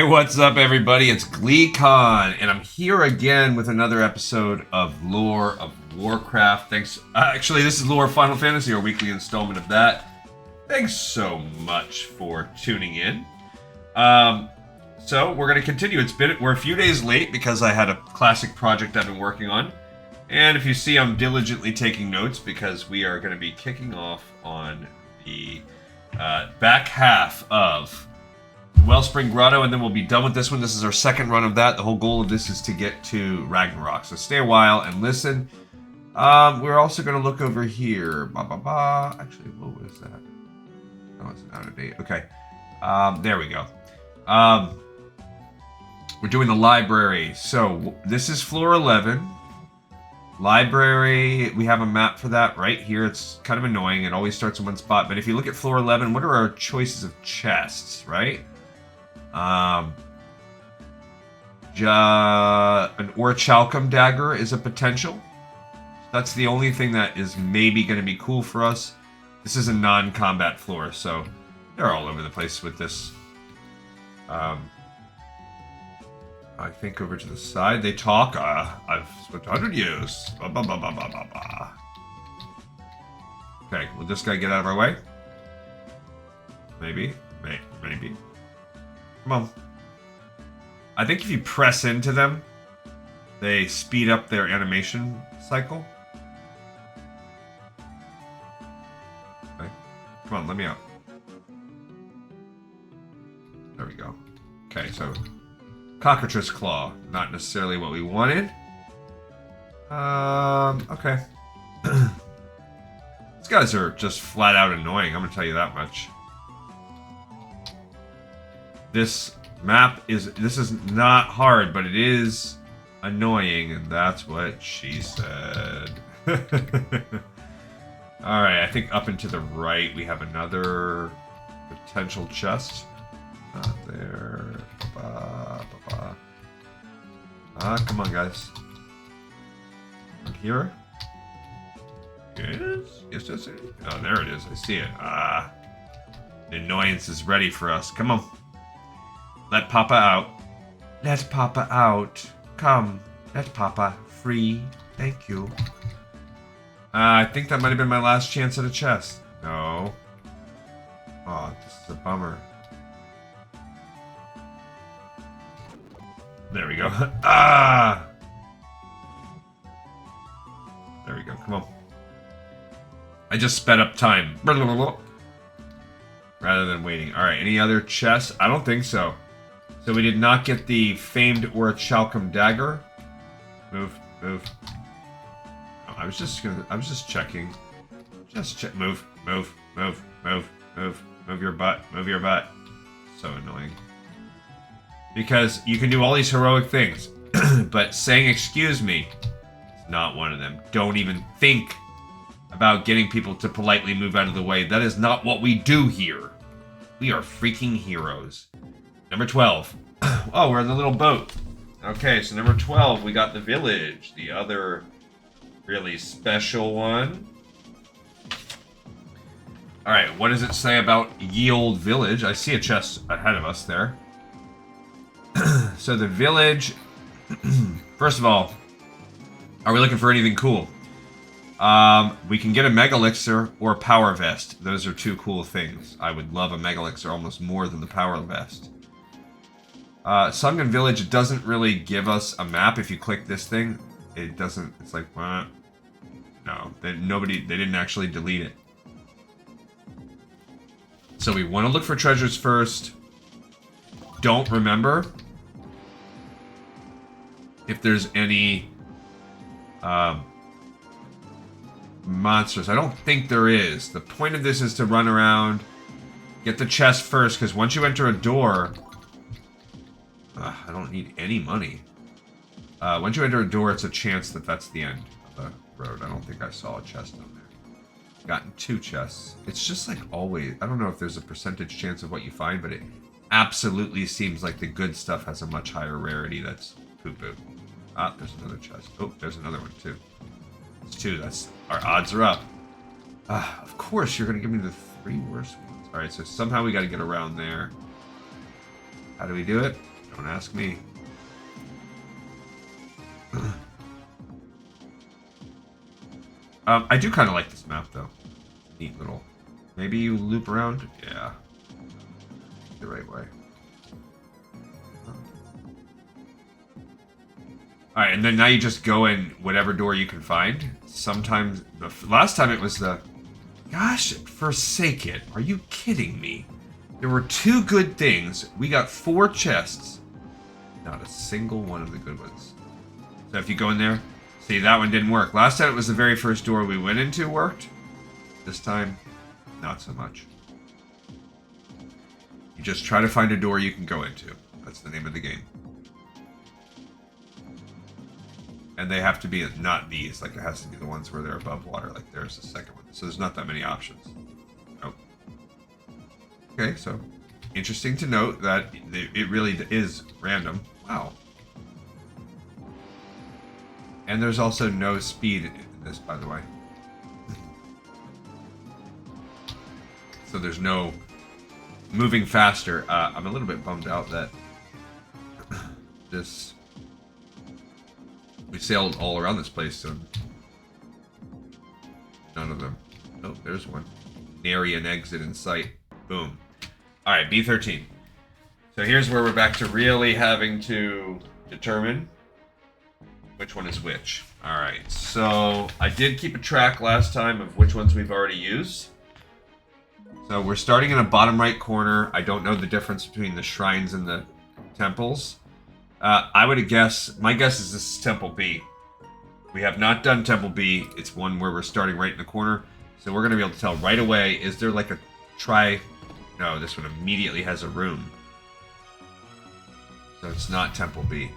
what's up, everybody? It's GleeCon, and I'm here again with another episode of Lore of Warcraft. Thanks. Actually, this is Lore of Final Fantasy, our weekly installment of that. Thanks so much for tuning in. So we're going to continue. We're a few days late because I had a classic project I've been working on, and if you see, I'm diligently taking notes because we are going to be kicking off on the back half of Wellspring Grotto, and then we'll be done with this one. This is our second run of that. The whole goal of this is to get to Ragnarok, so stay a while and listen. We're also going to look over here. Actually, what was that? Oh, it's out of date. Okay. There we go. We're doing the library. So this is floor 11. Library, we have a map for that right here. It's kind of annoying. It always starts in one spot. But if you look at floor 11, what are our choices of chests, right? An Orichalcum dagger is a potential. That's the only thing that is maybe going to be cool for us. This is a non-combat floor, so they're all over the place with this. I think over to the side they talk. I've spent 100 years. Okay, will this guy get out of our way? Maybe. Maybe. Come on. I think if you press into them, they speed up their animation cycle. Okay. Come on, let me out. There we go. Okay, so Cockatrice Claw. Not necessarily what we wanted. Okay. These guys are just flat out annoying, I'm gonna tell you that much. This map is not hard, but it is annoying, and that's what she said. Alright, I think up and to the right we have another potential chest. Not there. Come on, guys. From here? Yes. Oh, there it is. I see it. The annoyance is ready for us. Come on. Let Papa out. Let Papa out. Come. Let Papa free. Thank you. I think that might have been my last chance at a chest. No. Oh, this is a bummer. There we go. There we go. Come on. I just sped up time. Rather than waiting. Alright, any other chests? I don't think so. So we did not get the famed Orichalcum dagger. Move. Oh, I was just checking. Move your butt. Move your butt. So annoying. Because you can do all these heroic things, but saying excuse me is not one of them. Don't even think about getting people to politely move out of the way. That is not what we do here. We are freaking heroes. Number 12. Oh, we're in the little boat. Okay, so number 12, we got the village. The other really special one. Alright, what does it say about ye old village? I see a chest ahead of us there. So the village, first of all, are we looking for anything cool? We can get a Mega Elixir or a Power Vest. Those are two cool things. I would love a Mega Elixir almost more than the Power Vest. Sunken Village, it doesn't really give us a map. If you click this thing, it doesn't, it's like, no, they didn't actually delete it. So we want to look for treasures first. Don't remember if there's any monsters. I don't think there is. The point of this is to run around, get the chest first, because once you enter a door... I don't need any money. Once you enter a door, it's a chance that that's the end of the road. I don't think I saw a chest on there. Gotten 2 chests. It's just like always. I don't know if there's a percentage chance of what you find, but it absolutely seems like the good stuff has a much higher rarity. That's poo-poo. Ah, there's another chest. Oh, there's another one too. It's 2. That's our odds are up. Of course, you're gonna give me the 3 worst ones. All right, so somehow we got to get around there. How do we do it? Don't ask me. I do kind of like this map, though. Neat little... Maybe you loop around? Yeah. The right way. Alright, and then now you just go in whatever door you can find. Sometimes... Last time it was the... Gosh, forsake it. Are you kidding me? There were 2 good things. We got 4 chests. Not a single one of the good ones. So if you go in there... See, that one didn't work. Last time it was the very first door we went into worked. This time, not so much. You just try to find a door you can go into. That's the name of the game. And they have to be not these. Like, it has to be the ones where they're above water. Like, there's the second one. So there's not that many options. Nope. Okay, so interesting to note that it really is random. Wow. And there's also no speed in this, by the way. So there's no moving faster. I'm a little bit bummed out that this... We sailed all around this place, so none of them. Oh, there's one. Nary an exit in sight. Boom. Alright, B13. So here's where we're back to really having to determine which one is which. Alright, so I did keep a track last time of which ones we've already used. So we're starting in a bottom right corner. I don't know the difference between the shrines and the temples. I would guess, my guess is this is Temple B. We have not done Temple B. It's one where we're starting right in the corner. So we're going to be able to tell right away, is there like a No, this one immediately has a room. So it's not Temple B.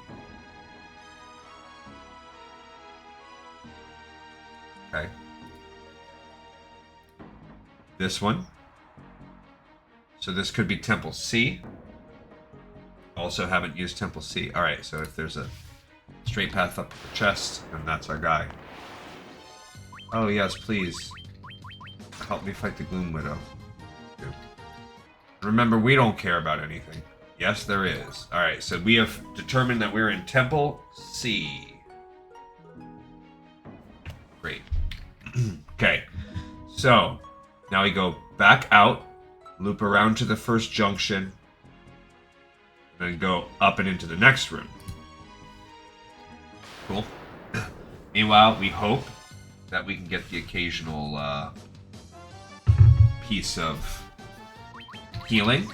Okay. This one. So this could be Temple C. Also haven't used Temple C. Alright, so if there's a straight path up the chest, then that's our guy. Oh yes, please. Help me fight the Gloom Widow. Remember, we don't care about anything. Yes, there is. Alright, so we have determined that we're in Temple C. Great. Okay, so now we go back out, loop around to the first junction, then go up and into the next room. Cool. Meanwhile, we hope that we can get the occasional piece of healing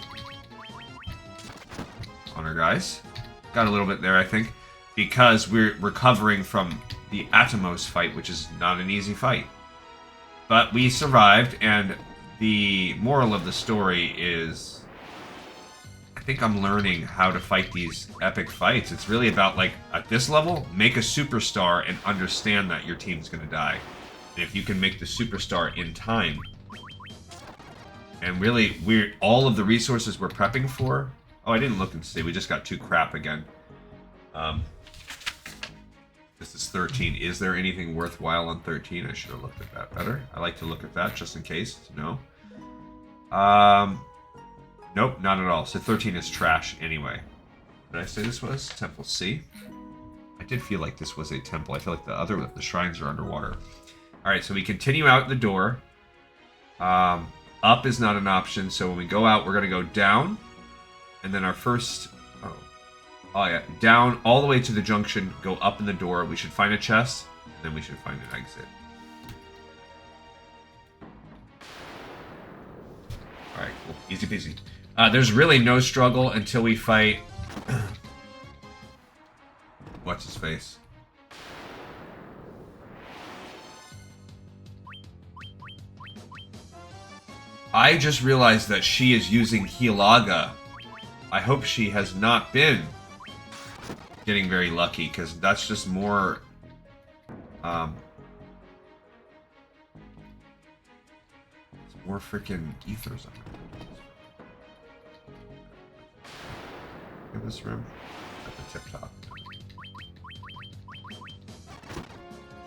on our guys. Got a little bit there, I think, because we're recovering from the Atomos fight, which is not an easy fight. But we survived, and the moral of the story is, I think I'm learning how to fight these epic fights. It's really about, like, at this level, make a superstar and understand that your team's gonna die. And if you can make the superstar in time, and really, all of the resources we're prepping for... Oh, I didn't look and see. We just got 2 crap again. This is 13. Is there anything worthwhile on 13? I should have looked at that better. I like to look at that just in case. No. Nope, not at all. So 13 is trash anyway. Did I say this was Temple C? I did feel like this was a temple. I feel like the shrines are underwater. Alright, so we continue out the door. Up is not an option, so when we go out, we're going to go down. And then our first... Oh yeah, down all the way to the junction, go up in the door. We should find a chest, and then we should find an exit. Alright, cool. Easy peasy. There's really no struggle until we fight... What's his face? I just realized that she is using Hilaga. I hope she has not been getting very lucky, because that's just more... it's more freaking ethers on it. Look at this room. At the tip top.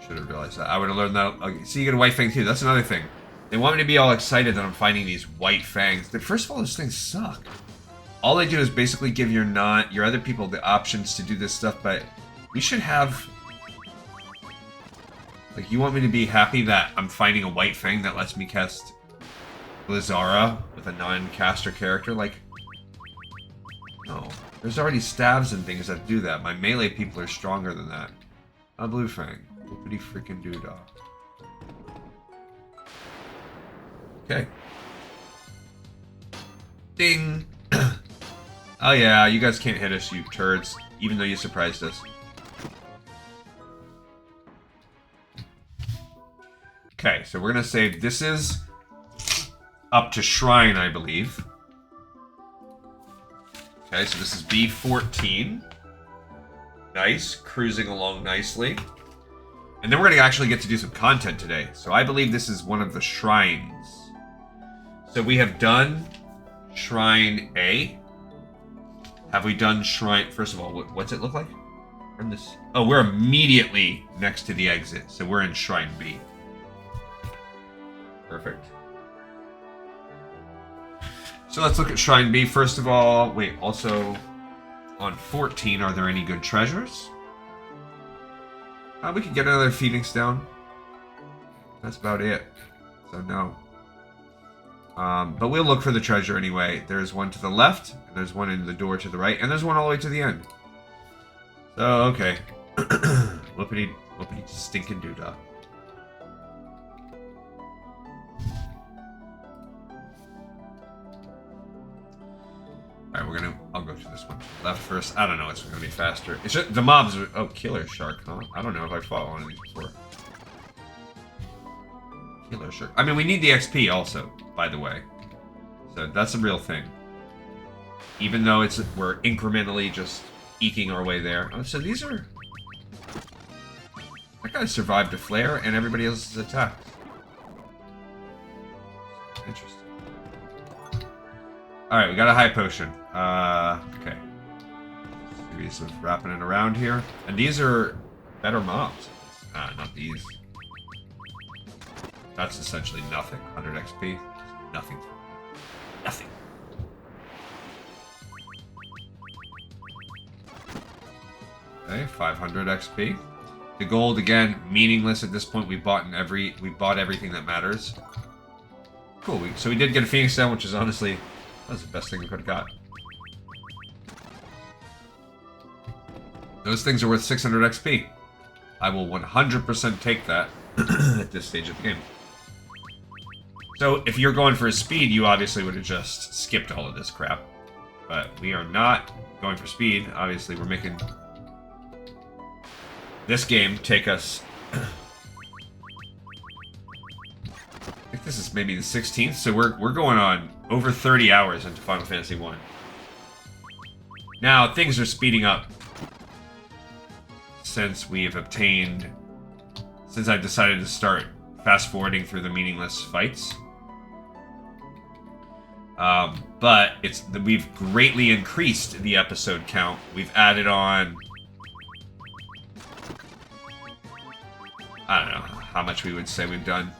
Should have realized that. I would have learned that. Okay, see, you get a white fang too. That's another thing. They want me to be all excited that I'm finding these white fangs. First of all, those things suck. all they do is basically give your other people the options to do this stuff, but we should have... Like, you want me to be happy that I'm finding a white thing that lets me cast Blizzara with a non-caster character? Like, no. There's already stabs and things that do that. My melee people are stronger than that. A blue fang. Whoopity freaking doodah. Okay. Ding! Oh yeah, you guys can't hit us, you turds. Even though you surprised us. Okay, so we're gonna save. This is up to Shrine, I believe. Okay, so this is B14. Nice, cruising along nicely. And then we're gonna actually get to do some content today. So I believe this is one of the shrines. So we have done Shrine A. Have we done Shrine... First of all, what's it look like? From this... Oh, we're immediately next to the exit. So we're in Shrine B. Perfect. So let's look at Shrine B. First of all, wait, also on 14, are there any good treasures? We could get another Phoenix down. That's about it. So no. But we'll look for the treasure anyway. There's one to the left, and there's one in the door to the right, and there's one all the way to the end. So, okay. Whoopity stinking doodah. Alright, I'll go through this one. Left first. I don't know, it's gonna be faster. It's just, the mobs are, oh, Killer Shark, huh? I don't know if I fought one of these before. Killer Shark. I mean, we need the XP also, by the way. So that's a real thing. Even though we're incrementally just eking our way there. Oh, so these are... That guy survived a flare and everybody else's attacks. Interesting. Alright, we got a high potion. Okay. Series of wrapping it around here. And these are better mobs. Not these. That's essentially nothing. 100 XP. Nothing. Nothing. Okay, 500 XP. The gold, again, meaningless at this point. We bought everything that matters. Cool. So we did get a Phoenix down, which is honestly... That's the best thing we could have got. Those things are worth 600 XP. I will 100% take that at this stage of the game. So, if you're going for a speed, you obviously would have just skipped all of this crap. But we are not going for speed. Obviously, we're making this game take us... I think this is maybe the 16th, so we're going on over 30 hours into Final Fantasy 1. Now, things are speeding up since we have obtained... Since I've decided to start fast-forwarding through the meaningless fights. But we've greatly increased the episode count. We've added on... I don't know how much we would say we've done.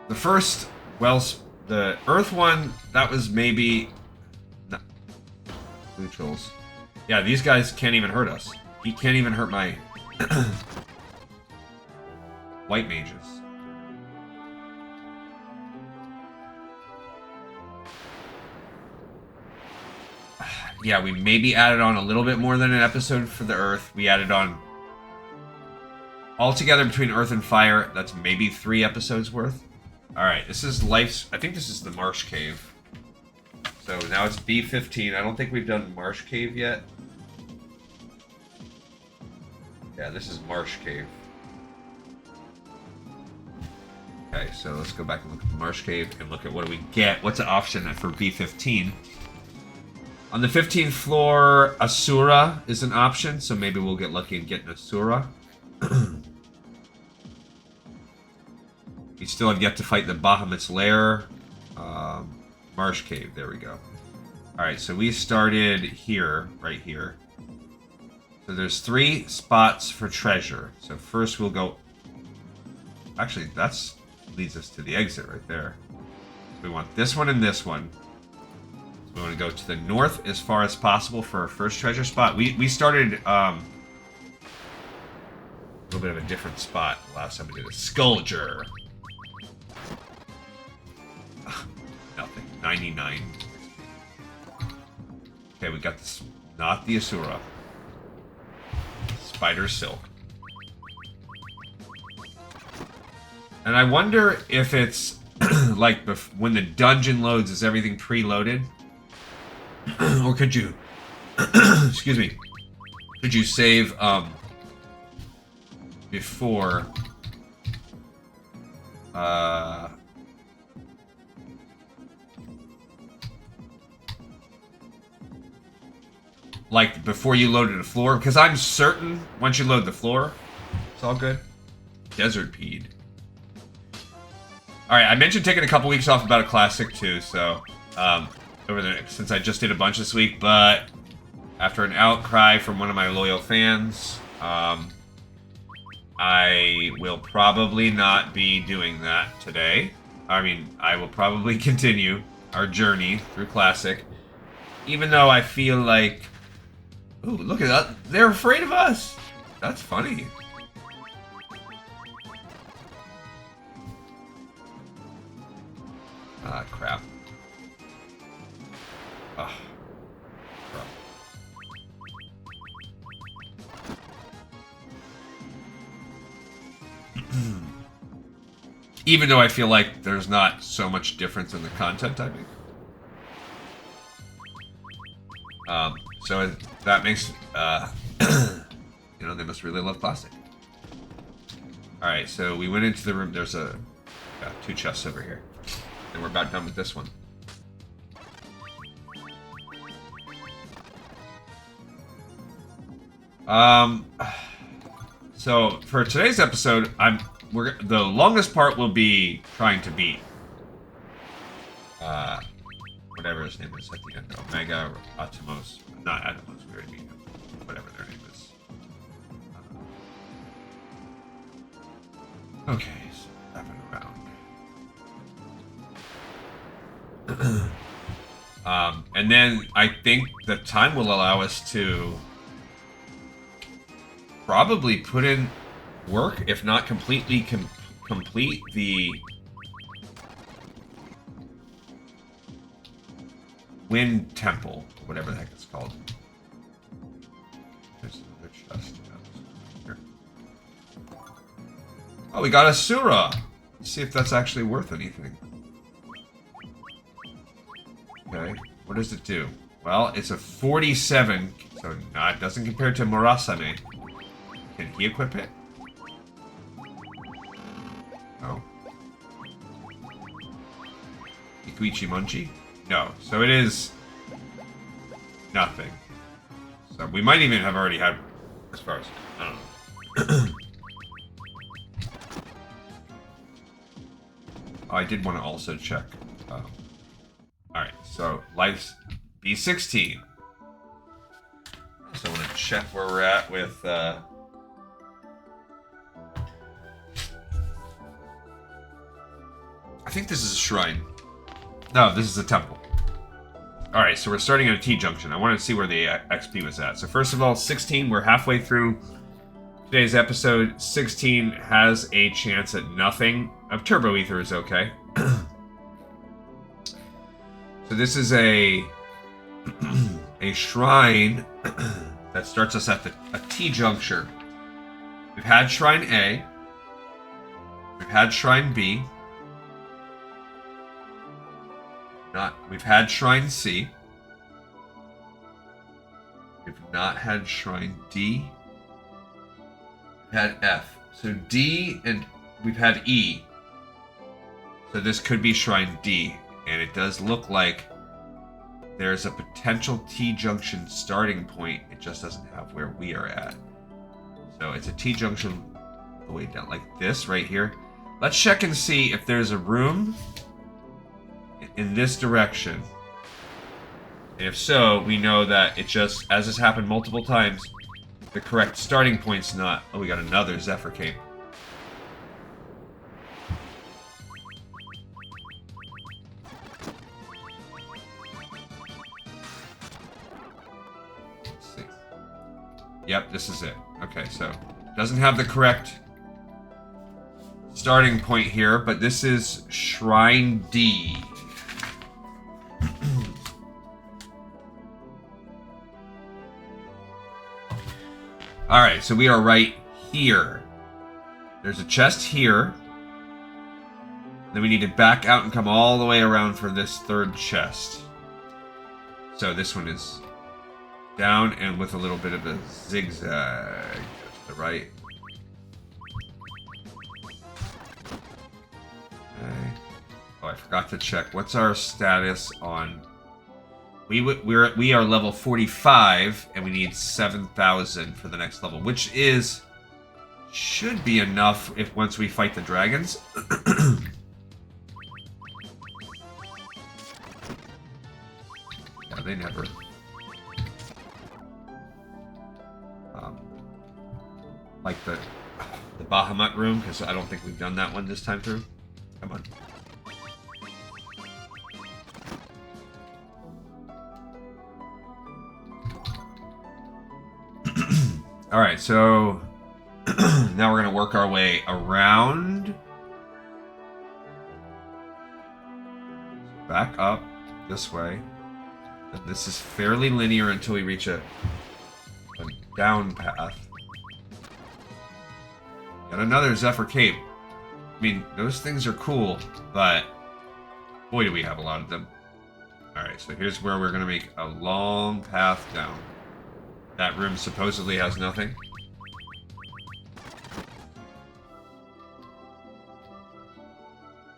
The first, well, the Earth one, that was maybe... No. Blue trolls. Yeah, these guys can't even hurt us. He can't even hurt my... white mages. Yeah, we maybe added on a little bit more than an episode for the Earth. We added on... Altogether between Earth and Fire, that's maybe 3 episodes worth. Alright, this is I think this is the Marsh Cave. So now it's B15. I don't think we've done Marsh Cave yet. Yeah, this is Marsh Cave. Okay, so let's go back and look at the Marsh Cave and look at what do we get. What's an option for B15? On the 15th floor, Asura is an option, so maybe we'll get lucky and get an Asura. We still have yet to fight the Bahamut's Lair. Marsh Cave, there we go. Alright, so we started here, right here. So there's 3 spots for treasure. So first we'll go... Actually, leads us to the exit right there. We want this one and this one. So we want to go to the north as far as possible for our first treasure spot. We started a little bit of a different spot last time we did a Skulger. Nothing. 99. Okay, we got this. Not the Asura. Spider Silk. And I wonder if it's like when the dungeon loads, is everything preloaded? Or could you excuse me, could you save before like before you loaded a floor? Because I'm certain once you load the floor, it's all good. Desert Pede. Alright, I mentioned taking a couple weeks off about a classic too, so since I just did a bunch this week, but after an outcry from one of my loyal fans, I will probably not be doing that today. I mean, I will probably continue our journey through classic, even though I feel like, ooh, look at that, they're afraid of us. That's funny. Ah, crap. Ah. Crap. Even though I feel like there's not so much difference in the content typing. So that makes, you know, they must really love plastic. Alright, so we went into the room. There's two chests over here. And we're about done with this one. So for today's episode, the longest part will be trying to beat whatever his name is at the end. Omega Atomos, not Atomos. We already beat him. Whatever their name is. Okay, so wrapping around. And then I think the time will allow us to probably put in work, if not completely complete the Wind Temple, whatever the heck it's called. There's another chest here. Oh, we got a Asura. Let's see if that's actually worth anything. Okay, what does it do? Well, it's a 47, so it doesn't compare to Murasame. Can he equip it? No. Ikuichi Munchi? No. So it is nothing. So we might even have already had, as far as, I don't know. Oh, I did want to also check. Alright, so Life's B16. So I want to check where we're at with, I think this is a shrine. No, this is a temple. Alright, so we're starting at a T-junction. I wanted to see where the XP was at. So first of all, 16, we're halfway through today's episode. 16 has a chance at nothing. Of Turbo Ether is okay. So this is a shrine that starts us at a T-juncture. We've had Shrine A. We've had Shrine B. We've had Shrine C. We've not had Shrine D. We've had F. So D, and we've had E. So this could be Shrine D. And it does look like there's a potential T-junction starting point. It just doesn't have where we are at. So it's a T-junction all the way down, like this right here. Let's check and see if there's a room in this direction. And if so, we know that it just, as has happened multiple times, the correct starting point's not... Oh, we got another Zephyr Cape. Yep, this is it. Okay, so doesn't have the correct starting point here, but this is Shrine D. Alright, so we are right here. There's a chest here. Then we need to back out and come all the way around for this third chest. So this one is down and with a little bit of a zigzag to the right. Okay. Oh, I forgot to check. What's our status on... We are level 45, and we need 7,000 for the next level, which should be enough if once we fight the dragons. Yeah, they never. Like the Bahamut room, because I don't think we've done that one this time through. Come on. Alright, so now we're going to work our way around. Back up this way. This is fairly linear until we reach a down path. Got another Zephyr Cape. I mean, those things are cool, but boy do we have a lot of them. Alright, so here's where we're going to make a long path down. That room supposedly has nothing.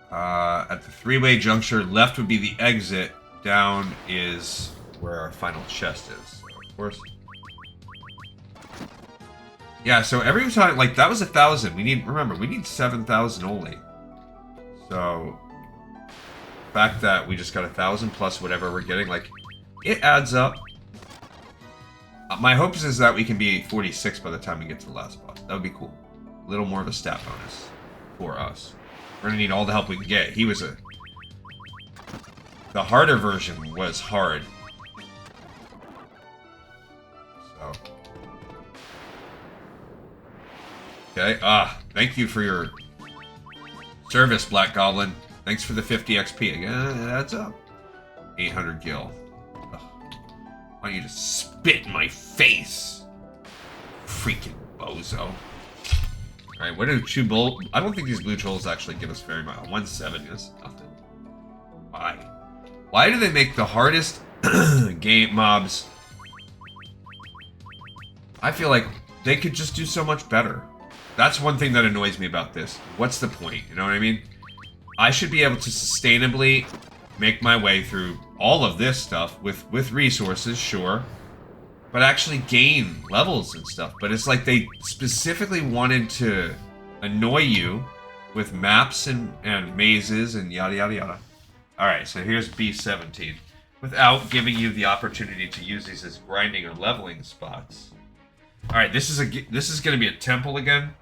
At the three-way juncture, left would be the exit. Down is where our final chest is. So, of course. Yeah, so every time, like, that was 1,000. Remember, we need 7,000 only. So, the fact that we just got 1,000 plus whatever we're getting, like, it adds up. My hopes is that we can be 46 by the time we get to the last boss. That would be cool. A little more of a stat bonus for us. We're gonna need all the help we can get. The harder version was hard. So. Okay, thank you for your service, Black Goblin. Thanks for the 50 XP. Again, it adds up. 800 gil. Ugh. Why don't you just spit in my face? Freaking bozo. Alright, what do I don't think these blue trolls actually give us very much. 170 is nothing. Why? Why do they make the hardest game mobs? I feel like they could just do so much better. That's one thing that annoys me about this. What's the point? You know what I mean? I should be able to sustainably make my way through all of this stuff with resources, sure. But actually gain levels and stuff. But it's like they specifically wanted to annoy you with maps and mazes and yada yada yada. Alright, so here's B17. Without giving you the opportunity to use these as grinding or leveling spots. Alright, this is going to be a temple again.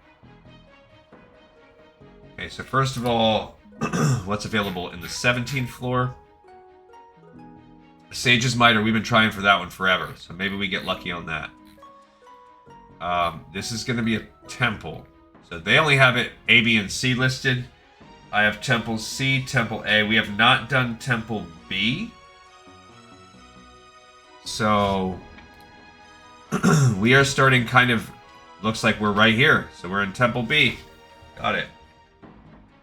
Okay, so first of all, what's available in the 17th floor? Sage's Mitre, we've been trying for that one forever, so maybe we get lucky on that. This is going to be a temple. So they only have it A, B, and C listed. I have Temple C, Temple A. We have not done Temple B. So we are starting kind of, looks like we're right here. So we're in Temple B. Got it.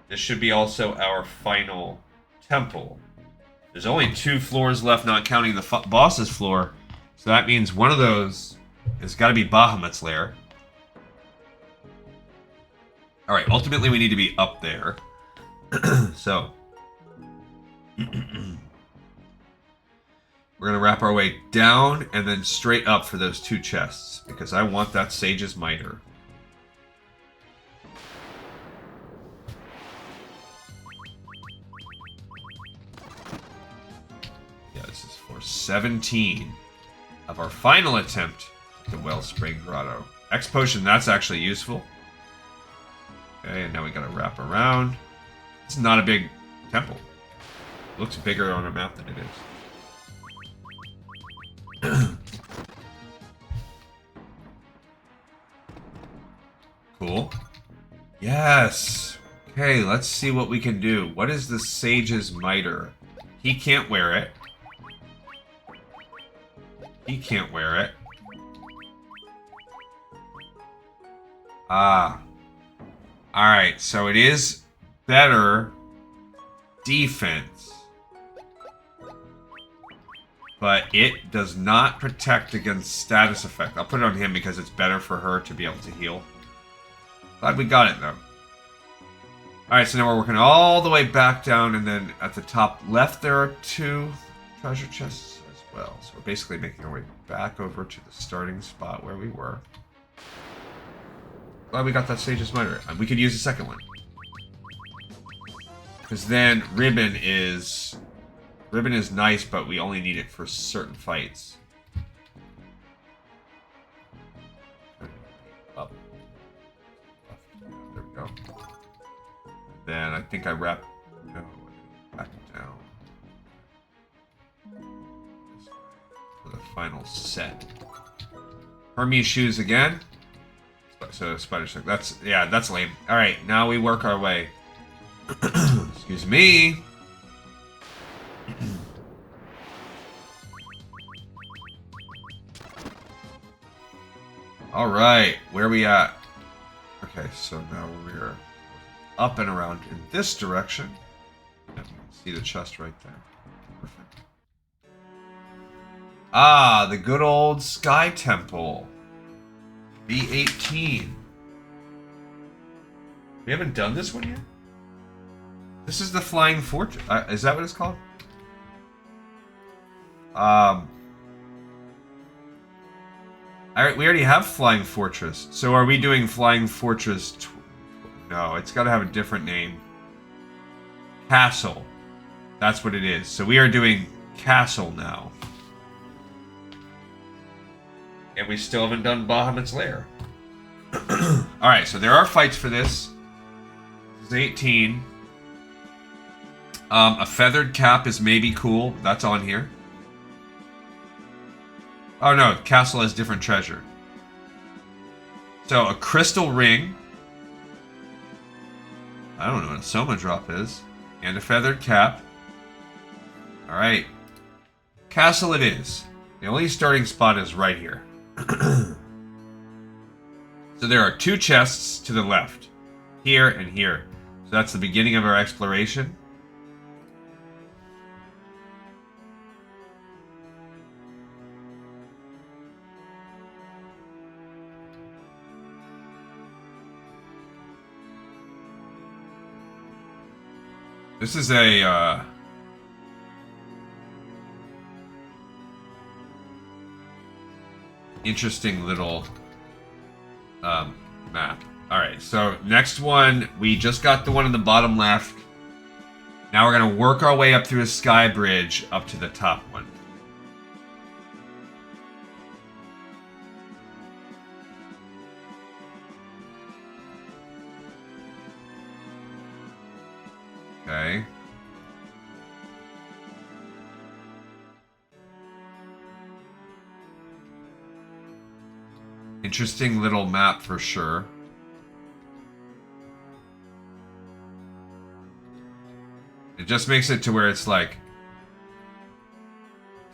This should be also our final temple. There's only 2 floors left, not counting the boss's floor. So that means one of those has got to be Bahamut's lair. Alright, ultimately we need to be up there. So. We're going to wrap our way down and then straight up for those 2 chests. Because I want that Sage's Mitre. Yeah, this is for 17 of our final attempt at the Wellspring Grotto. X Potion, that's actually useful. Okay, and now we got to wrap around. It's not a big temple. It looks bigger on a map than it is. Cool. Yes. Okay, let's see what we can do. What is the Sage's Mitre? He can't wear it. He can't wear it. Ah. Alright, so it is better defense. But it does not protect against status effect. I'll put it on him because it's better for her to be able to heal. Glad we got it, though. Alright, so now we're working all the way back down, and then at the top left there are 2 treasure chests as well. So we're basically making our way back over to the starting spot where we were. Glad we got that Sage's Mitre. We could use the second one. Because then Ribbon is nice, but we only need it for certain fights. Up. There we go. Then I think I wrap... No, back down. For the final set. Hermes shoes again. So spider stick. That's lame. Alright, now we work our way. Excuse me. Alright, where are we at? Okay, so now we're up and around in this direction. And you can see the chest right there. Perfect. Ah, the good old Sky Temple. B18. We haven't done this one yet? This is the Flying Fortress. Is that what it's called? We already have Flying Fortress. So are we doing Flying Fortress? No, it's got to have a different name. Castle. That's what it is. So we are doing Castle now. And we still haven't done Bahamut's Lair. Alright, so there are fights for this. This is 18. A feathered cap is maybe cool. That's on here. Oh no, castle has different treasure. So a crystal ring. I don't know what a Soma drop is. And a feathered cap. Alright. Castle it is. The only starting spot is right here. So there are 2 chests to the left. Here and here. So that's the beginning of our exploration. This is a, interesting little, map. Alright, so next one, we just got the one in the bottom left. Now we're going to work our way up through a sky bridge up to the top one. Okay. Interesting little map for sure. It just makes it to where it's like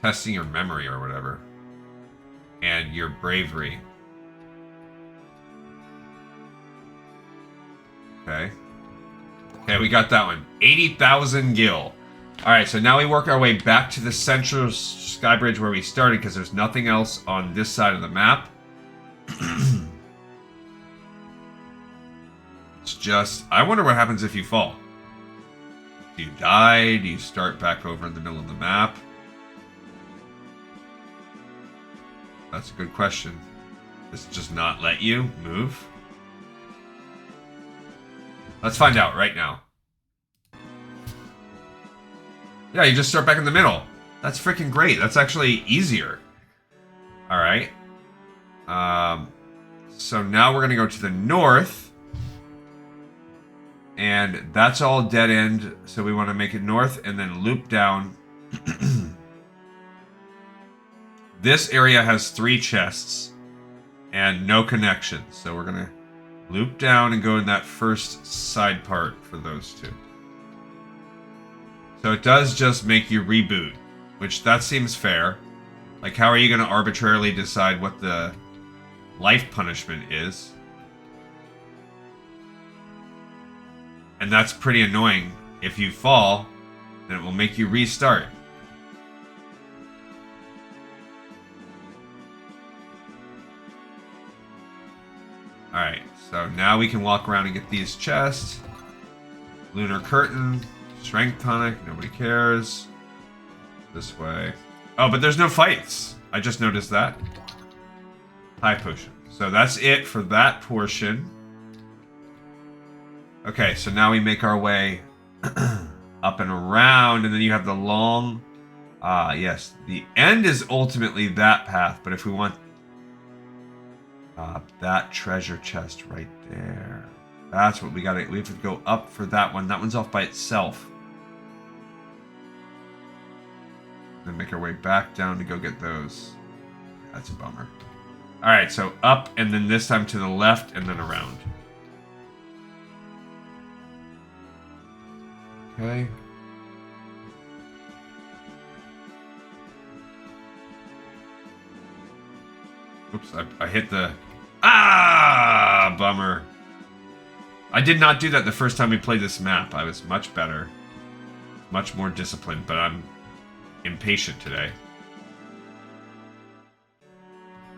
testing your memory or whatever. And your bravery. Okay. Okay, we got that one. 80,000 gil. Alright, so now we work our way back to the central sky bridge where we started because there's nothing else on this side of the map. It's just... I wonder what happens if you fall. Do you die? Do you start back over in the middle of the map? That's a good question. Does it just not let you move? Let's find out right now. Yeah, you just start back in the middle. That's freaking great. That's actually easier. Alright. So now we're going to go to the north. And that's all dead end. So we want to make it north and then loop down. This area has 3 chests and no connections. So we're going to Loop down and go in that first side part for those two. So it does just make you reboot, which that seems fair. Like, how are you going to arbitrarily decide what the life punishment is? And that's pretty annoying. If you fall, then it will make you restart. Alright, so now we can walk around and get these chests. Lunar Curtain, Strength Tonic, nobody cares. This way. Oh, but there's no fights. I just noticed that. High Potion. So that's it for that portion. Okay, so now we make our way up and around, and then you have the long... yes. The end is ultimately that path, but if we want... that treasure chest right there. That's what we gotta... We have to go up for that one. That one's off by itself. Then make our way back down to go get those. That's a bummer. Alright, so up, and then this time to the left, and then around. Okay. Oops, I hit the... Ah! Bummer. I did not do that the first time we played this map. I was much better. Much more disciplined, but I'm impatient today.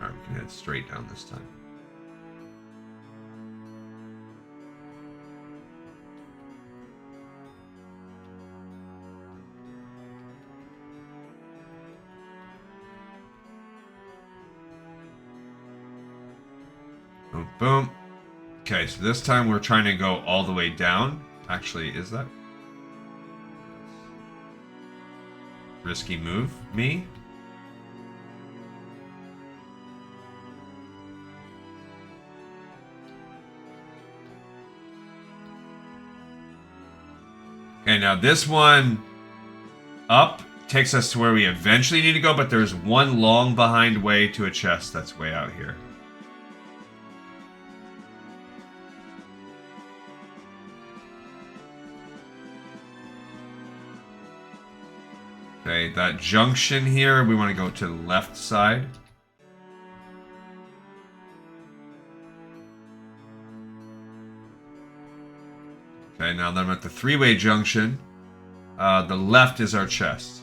Alright, we can head straight down this time. Boom, boom. Okay, so this time we're trying to go all the way down. Actually, is that? Risky move, me? Okay, now this one up takes us to where we eventually need to go, but there's one long behind way to a chest that's way out here. Okay, that junction here, we want to go to the left side. Okay, now that I'm at the three-way junction, the left is our chest.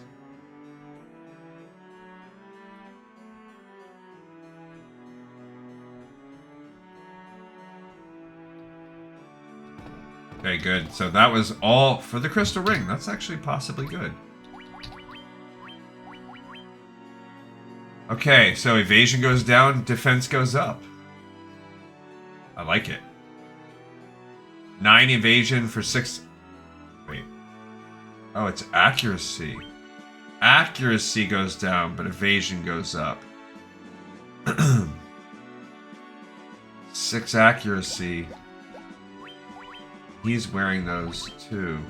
Okay, good. So that was all for the crystal ring. That's actually possibly good. Okay, so evasion goes down, defense goes up. I like it. 9 evasion for 6... Wait. Oh, it's accuracy. Accuracy goes down, but evasion goes up. 6 accuracy. He's wearing those too.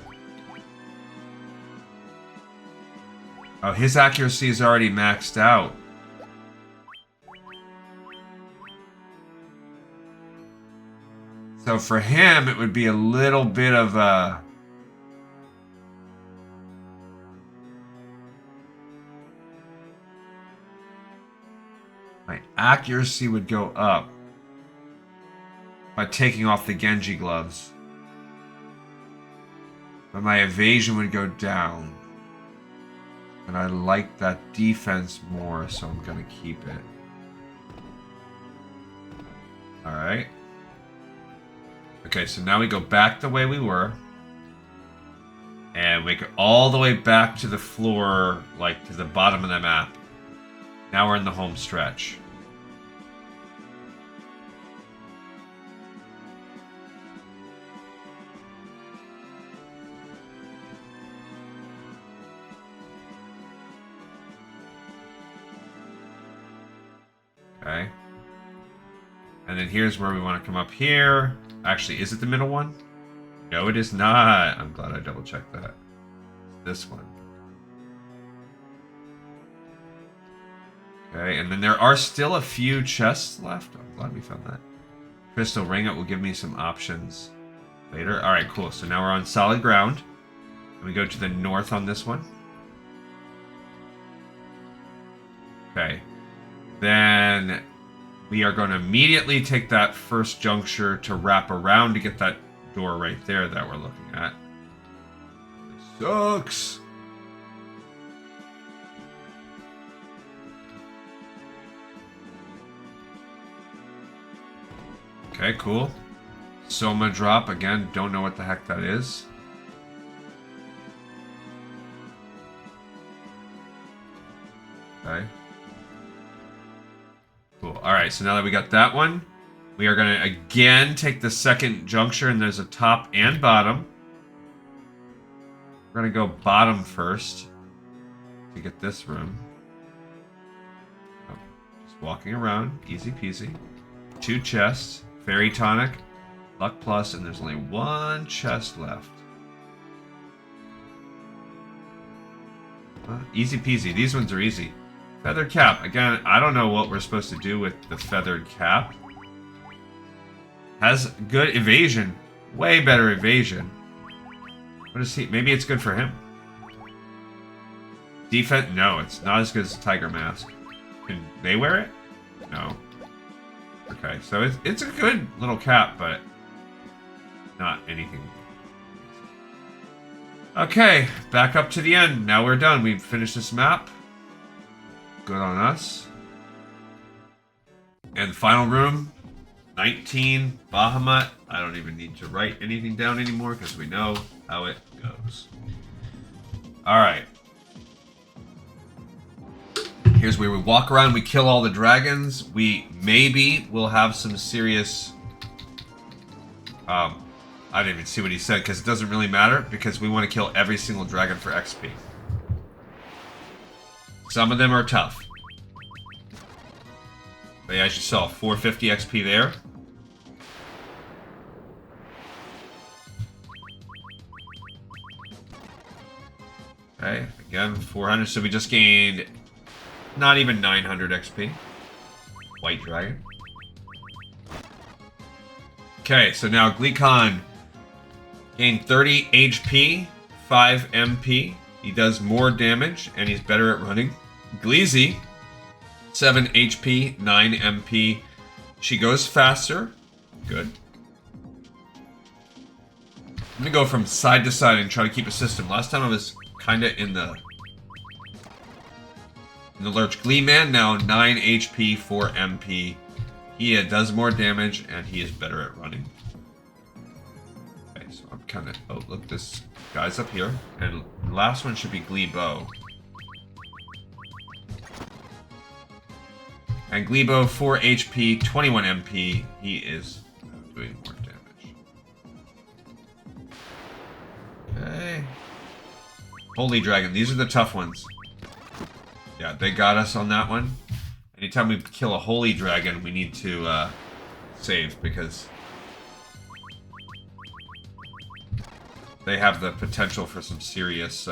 Oh, his accuracy is already maxed out. So for him, it would be a little bit of a... My accuracy would go up by taking off the Genji gloves. But my evasion would go down. And I like that defense more, so I'm going to keep it. Alright. Okay, so now we go back the way we were. And we go all the way back to the floor, like to the bottom of the map. Now we're in the home stretch. Okay. And then here's where we want to come up here. Actually, is it the middle one? No, it is not. I'm glad I double checked that. It's this one. Okay, and then there are still a few chests left. I'm glad we found that. Crystal ring, it will give me some options later. Alright, cool. So now we're on solid ground. And we go to the north on this one. Okay. Then we are going to immediately take that first juncture to wrap around to get that door right there that we're looking at. It sucks. Okay, cool. Soma drop. Again, don't know what the heck that is. Okay. Cool. Alright, so now that we got that one, we are going to again take the second juncture, and there's a top and bottom. We're going to go bottom first to get this room. Oh, just walking around. Easy peasy. 2 chests. Fairy tonic. Luck plus, and there's only 1 chest left. Easy peasy. These ones are easy. Feathered cap. Again, I don't know what we're supposed to do with the feathered cap. Has good evasion. Way better evasion. What is he? Maybe it's good for him. Defense? No, it's not as good as the tiger mask. Can they wear it? No. Okay, so it's a good little cap, but not anything. Okay, back up to the end. Now we're done. We've finished this map. Good on us. And the final room, 19, Bahamut. I don't even need to write anything down anymore because we know how it goes. Alright. Here's where we walk around, we kill all the dragons. We maybe will have some serious... I didn't even see what he said because it doesn't really matter because we want to kill every single dragon for XP. Some of them are tough. But yeah, as you saw, 450 XP there. Okay, again, 400. So we just gained not even 900 XP. White dragon. Okay, so now Gleekon gained 30 HP, 5 MP. He does more damage, and he's better at running. Gleezy, 7 HP, 9 MP. She goes faster. Good. I'm gonna go from side to side and try to keep a system. Last time I was kind of in the lurch. Gleeman now 9 HP, 4 MP. He does more damage, and he is better at running. Okay, so I'm kind of... Oh, look, this guy's up here. And the last one should be Gleebo. And Gleebo, 4 HP, 21 MP. He is doing more damage. Okay. Holy Dragon. These are the tough ones. Yeah, they got us on that one. Anytime we kill a Holy Dragon, we need to save because they have the potential for some serious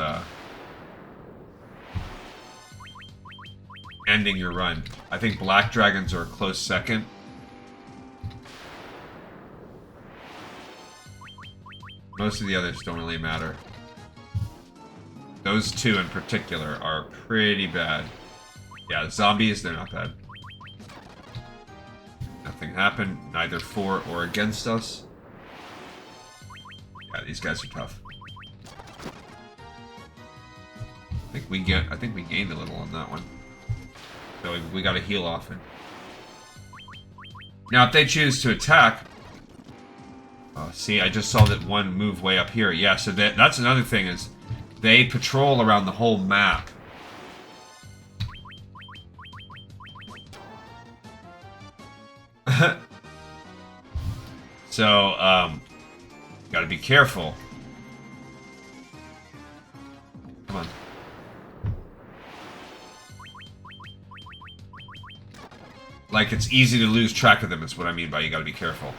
ending your run. I think Black Dragons are a close second. Most of the others don't really matter. Those two in particular are pretty bad. Yeah, zombies, they're not bad. Nothing happened, neither for or against us. Yeah, these guys are tough. I think we gained a little on that one. So we gotta heal often. Now, if they choose to attack... Oh, see, I just saw that one move way up here. Yeah, so that's another thing is they patrol around the whole map. So, gotta be careful. Come on. Like, it's easy to lose track of them, is what I mean by you gotta be careful.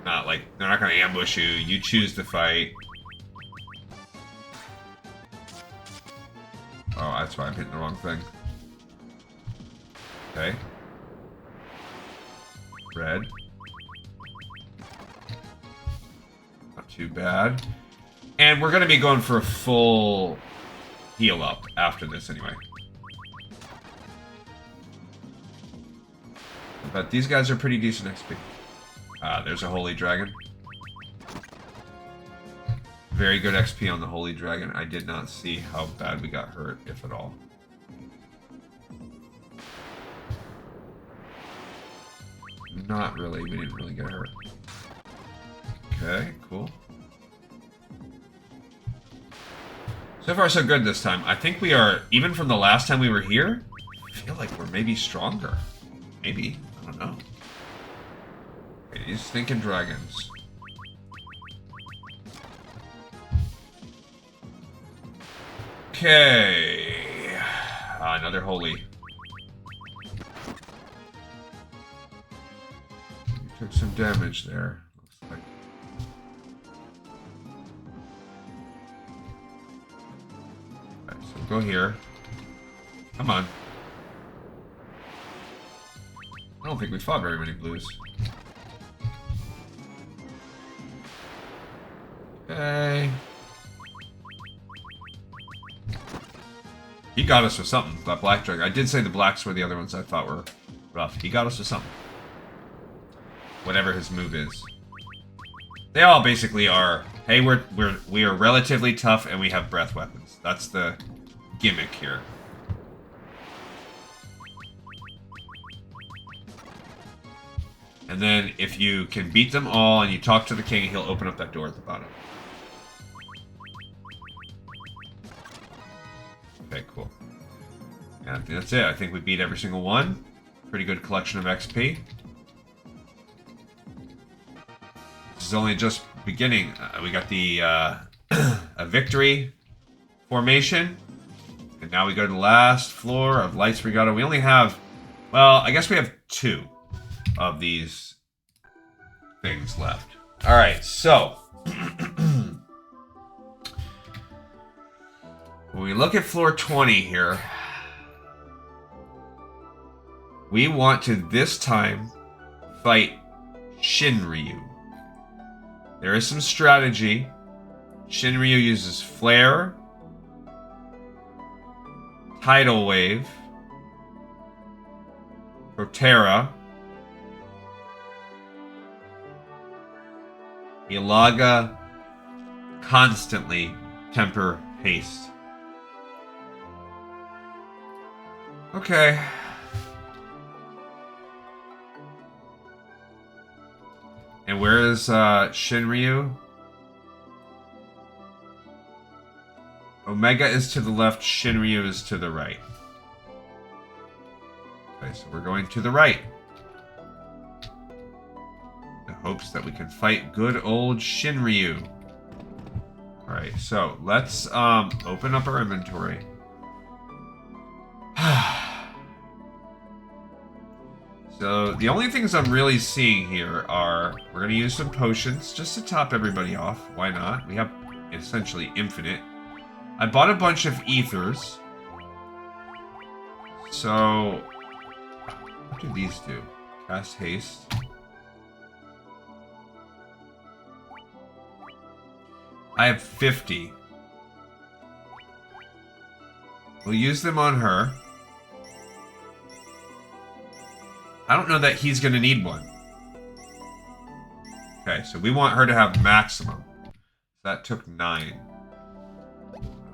Not like, they're not gonna ambush you, you choose to fight. Oh, that's why I'm hitting the wrong thing. Okay. Red. too bad. And we're going to be going for a full heal up after this anyway. But these guys are pretty decent XP. There's a Holy Dragon. Very good XP on the Holy Dragon. I did not see how bad we got hurt, if at all. Not really. We didn't really get hurt. Okay, cool. So far, so good this time. I think we are, even from the last time we were here, I feel like we're maybe stronger. Maybe. I don't know. Okay, these stinking dragons. Okay. Another holy. You took some damage there. Looks like. Alright, so go here. Come on. I don't think we fought very many blues. Okay. He got us with something, that black dragon. I did say the blacks were the other ones I thought were rough. He got us with something. Whatever his move is. They all basically are, hey, we are relatively tough and we have breath weapons. That's the gimmick here. And then if you can beat them all and you talk to the king, he'll open up that door at the bottom. Okay, cool. Yeah, I think that's it. I think we beat every single one. Pretty good collection of XP. This is only just beginning. We got the a victory formation. And now we go to the last floor of Lifespring Grotto. We only have, well, I guess we have 2 of these things left. Alright, so when we look at floor 20 here, we want to this time fight Shinryu. There is some strategy. Shinryu uses Flare, Tidal Wave, Protera, Ilaga, constantly temper haste. Okay. And where is Shinryu? Omega is to the left, Shinryu is to the right. Okay, so we're going to the right. In hopes that we can fight good old Shinryu. Alright, so let's open up our inventory. So the only things I'm really seeing here are we're going to use some potions just to top everybody off. Why not? We have essentially infinite. I bought a bunch of ethers. So what do these do? Cast haste. I have 50. We'll use them on her. I don't know that he's going to need one. Okay, so we want her to have maximum. That took 9.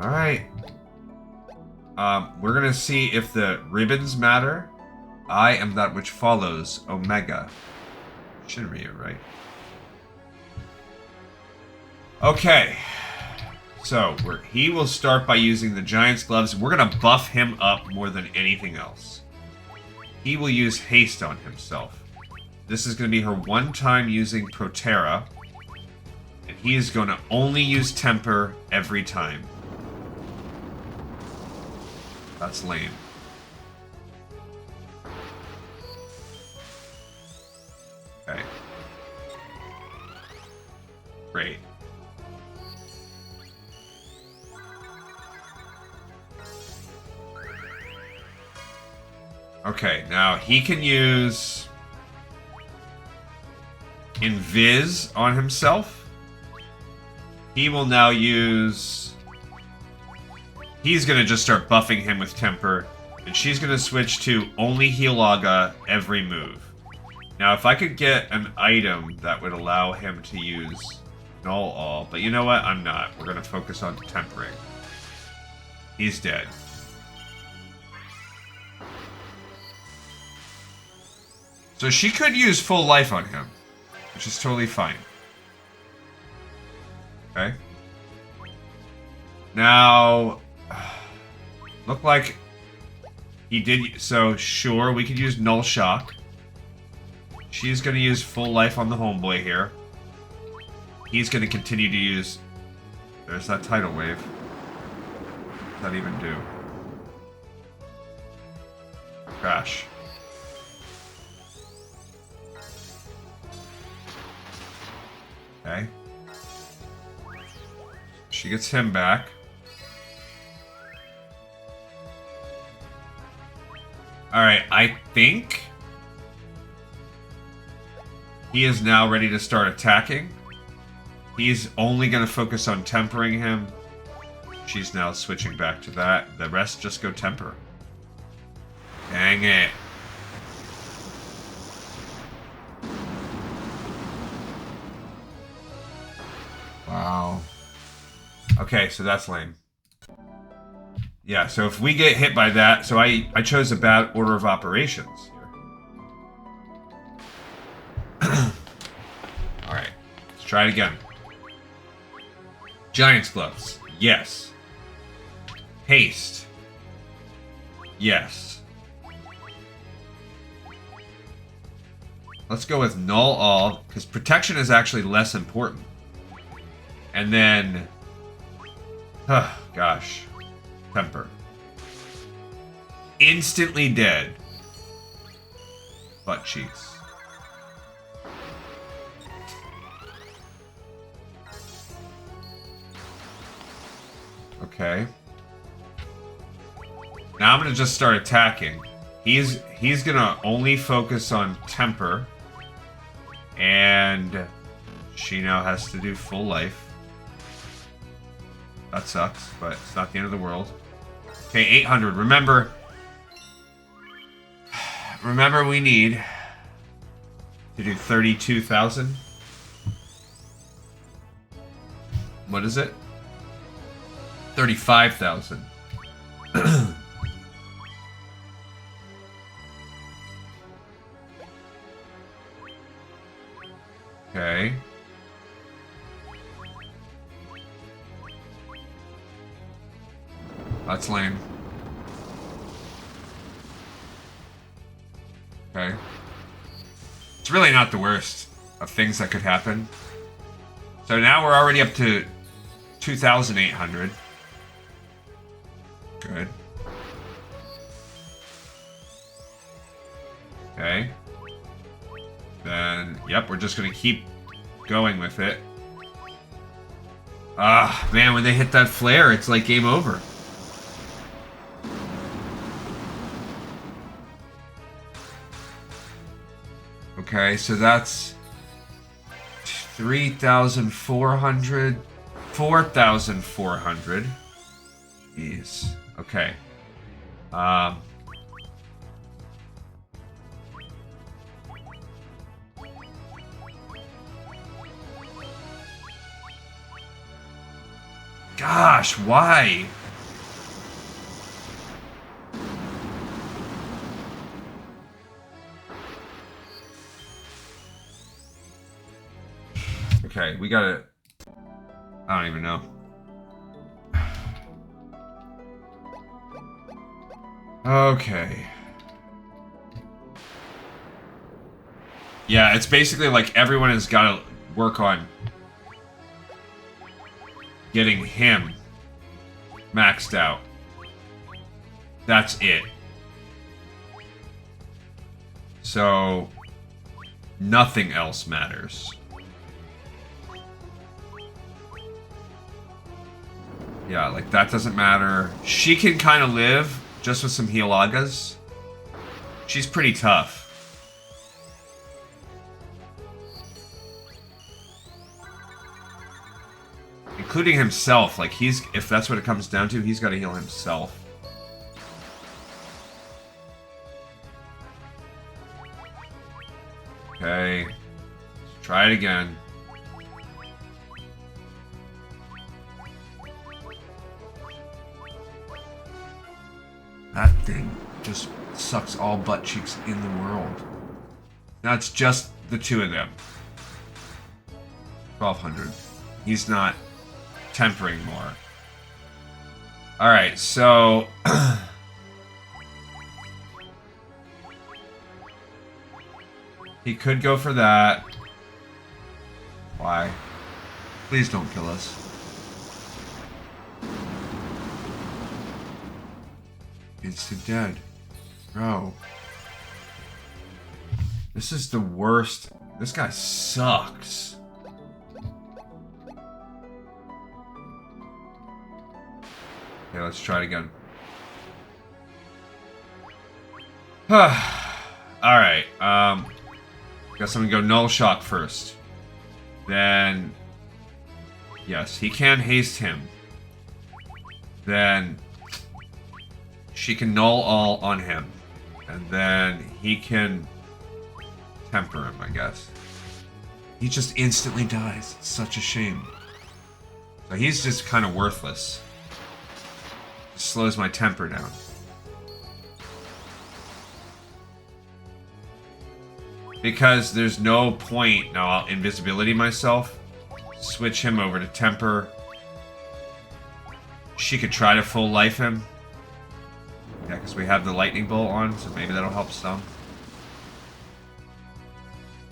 Alright. We're going to see if the ribbons matter. I am that which follows Omega. Shinryu, right? Okay. So, he will start by using the Giant's Gloves. We're going to buff him up more than anything else. He will use haste on himself. This is going to be her one time using Protera. And he is going to only use temper every time. That's lame. Okay. Great. Okay, now he can use Invis on himself. He will now use... He's going to just start buffing him with Temper. And she's going to switch to only Healaga every move. Now, if I could get an item that would allow him to use Null All... But you know what? I'm not. We're going to focus on Tempering. He's dead. So she could use full life on him, which is totally fine. Okay. Now, look like he did. So sure, we could use Null Shock. She's going to use full life on the homeboy here. He's going to continue to use... There's that tidal wave. What does that even do? Crash. Okay. She gets him back. Alright, I think he is now ready to start attacking. He's only going to focus on tempering him. She's now switching back to that. The rest just go temper. Dang it. Wow. Okay, so that's lame. Yeah, so if we get hit by that... So I chose a bad order of operations here. Alright, let's try it again. Giant's Gloves. Yes. Haste. Yes. Let's go with Null All, because protection is actually less important. And then... gosh. Temper. Instantly dead. Butt cheeks. Okay. Now I'm gonna just start attacking. He's gonna only focus on temper. And she now has to do full life. That sucks, but it's not the end of the world. Okay, 800. Remember we need to do 32,000. What is it? 35,000. Okay. That's lame. Okay. It's really not the worst of things that could happen. So now we're already up to 2,800. Good. Okay. Then, yep, we're just gonna keep going with it. Ah, man, when they hit that flare, it's like game over. Okay, so that's 3,400, 4,400. Jeez. Okay. Gosh, why? Okay, we gotta... I don't even know. Okay. Yeah, it's basically like everyone has got to work on getting him maxed out. That's it. So, nothing else matters. Yeah, like that doesn't matter. She can kind of live just with some Healagas. She's pretty tough. including himself. Like, if that's what it comes down to, he's got to heal himself. Okay. Let's try it again. That thing just sucks all butt cheeks in the world. Now it's just the two of them. 1200. He's not tempering more. Alright, so... he could go for that. Why? Please don't kill us. Instant dead. Bro. This is the worst. This guy sucks. Okay, let's try it again. Alright, guess I'm gonna go Null Shock first. Then... yes, he can haste him. Then... she can Null All on him. And then he can... temper him, I guess. He just instantly dies. It's such a shame. So he's just kind of worthless. Just slows my temper down. Because there's no point. Now I'll invisibility myself. Switch him over to temper. She could try to full life him. Yeah, because we have the lightning bolt on, so maybe that'll help some.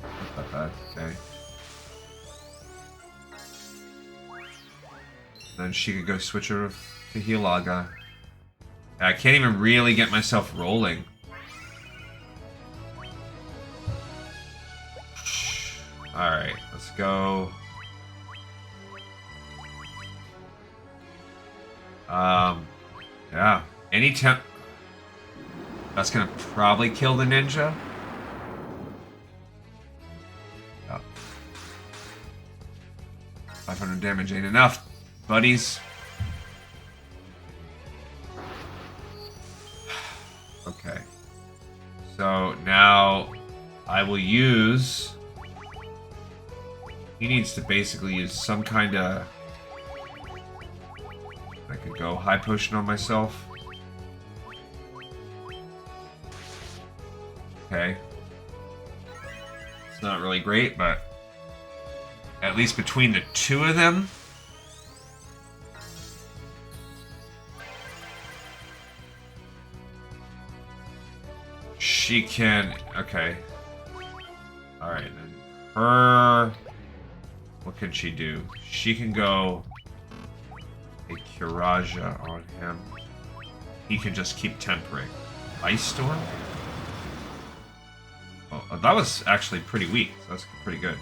Not that bad. Okay. Then she could go switch her to Hilaga. I can't even really get myself rolling. Alright, let's go. Yeah. Any temp... that's gonna probably kill the ninja. Oh. 500 damage ain't enough, buddies. Okay. So now I will use... he needs to basically use some kind of... I could go high potion on myself. Okay. It's not really great, but at least between the two of them, she can... okay. Alright, then her... what can she do? She can go a Kiraja on him. He can just keep tempering. Ice Storm? Oh, that was actually pretty weak. So that's pretty good.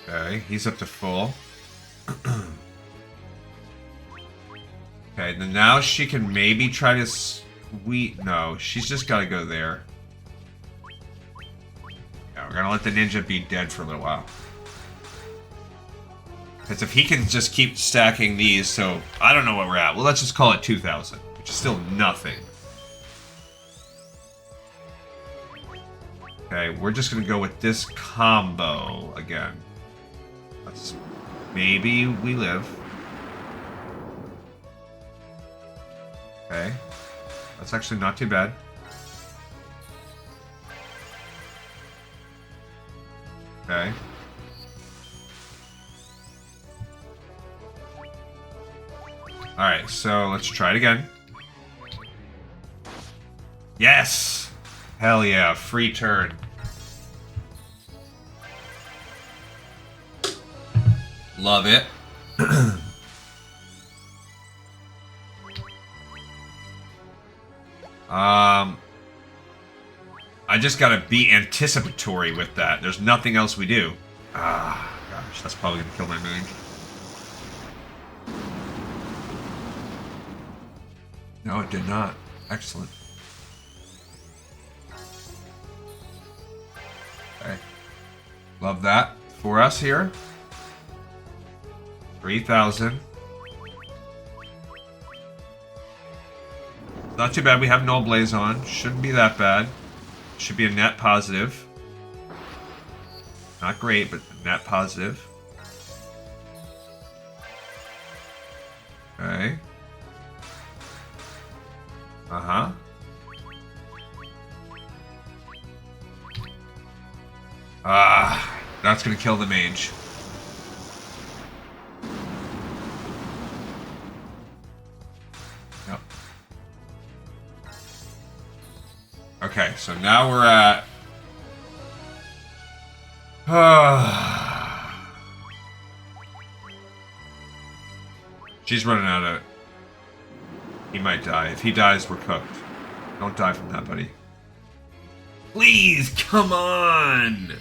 Okay, he's up to full. Okay, then now she can maybe try to sweet... no, she's just got to go there. Yeah, we're gonna let the ninja be dead for a little while. Because if he can just keep stacking these, so... I don't know what we're at. Well, let's just call it 2,000, which is still nothing. Okay, we're just gonna go with this combo again. Let's... maybe we live. Okay. That's actually not too bad. Okay. Alright, so let's try it again. Yes! Hell yeah, free turn. Love it. I just gotta be anticipatory with that. There's nothing else we do. Ah, gosh, that's probably gonna kill my mage. No, it did not. Excellent. Okay. Love that for us here. 3,000. Not too bad. We have Null Blaze on. Shouldn't be that bad. Should be a net positive. Not great, but net positive. Okay. Uh-huh. That's gonna kill the mage. Yep. Okay, so now we're at... She's running out of... He might die. If he dies, we're cooked. Don't die from that, buddy. Please, come on!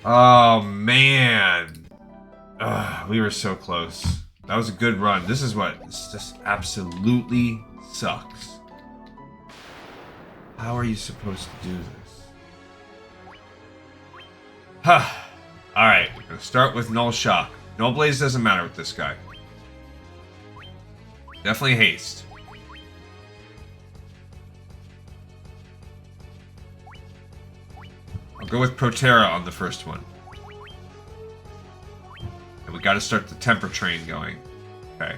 Oh, man. We were so close. That was a good run. This is what... This just absolutely sucks. How are you supposed to do this? Huh. Alright, we're gonna start with Null Shock. Null Blaze doesn't matter with this guy. Definitely haste. I'll go with Protera on the first one. And we gotta start the temper train going. Okay.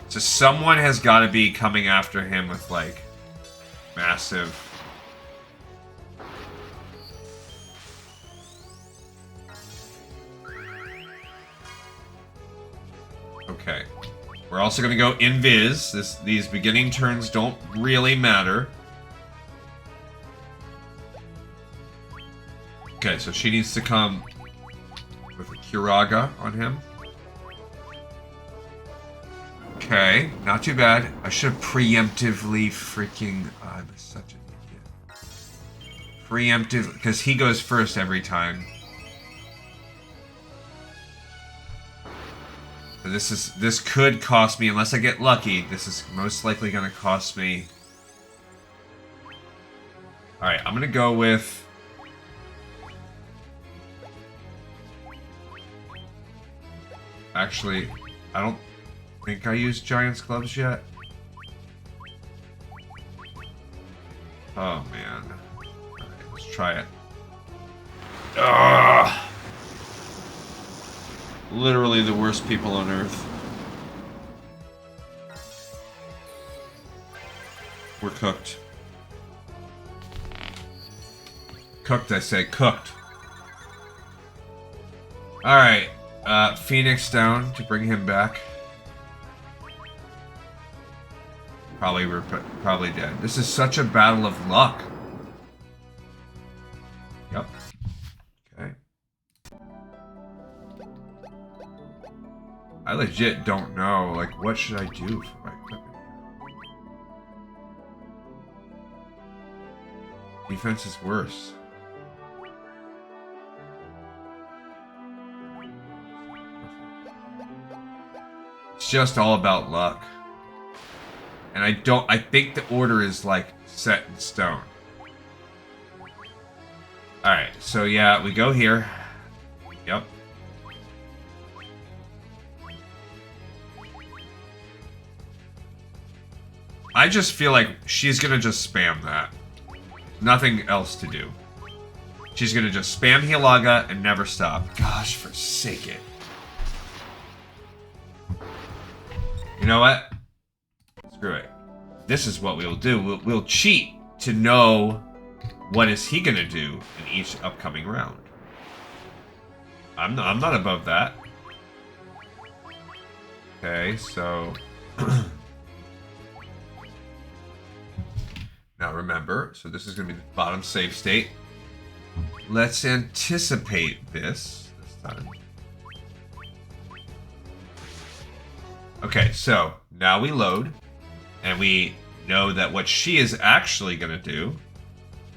So someone has gotta be coming after him with, like, massive... Okay. We're also going to go Invis. These beginning turns don't really matter. Okay, so she needs to come with a Kiraga on him. Okay, not too bad. I should have preemptively freaking... I'm such an idiot. Preemptive... Because he goes first every time. So this could cost me, unless I get lucky, this is most likely going to cost me... Alright, I'm going to go with... Actually, I don't think I used Giant's Gloves yet. Oh, man. Alright, let's try it. Ugh! Literally the worst people on Earth. We're cooked. Cooked, I say. Cooked. Alright. Phoenix down to bring him back. Probably dead. This is such a battle of luck. Yep. Okay. I legit don't know, like, what should I do for my equipment? Defense is worse. It's just all about luck. And I think the order is, like, set in stone. Alright, so yeah, we go here. Yep. I just feel like she's gonna just spam that. Nothing else to do. She's gonna just spam Hilaga and never stop. Gosh, forsake it. You know what? Screw it. This is what we'll do. We'll cheat to know what is he gonna do in each upcoming round. I'm not above that. Okay, so... Now remember, so this is going to be the bottom save state. Let's anticipate this time. Okay, so now we load, and we know that what she is actually going to do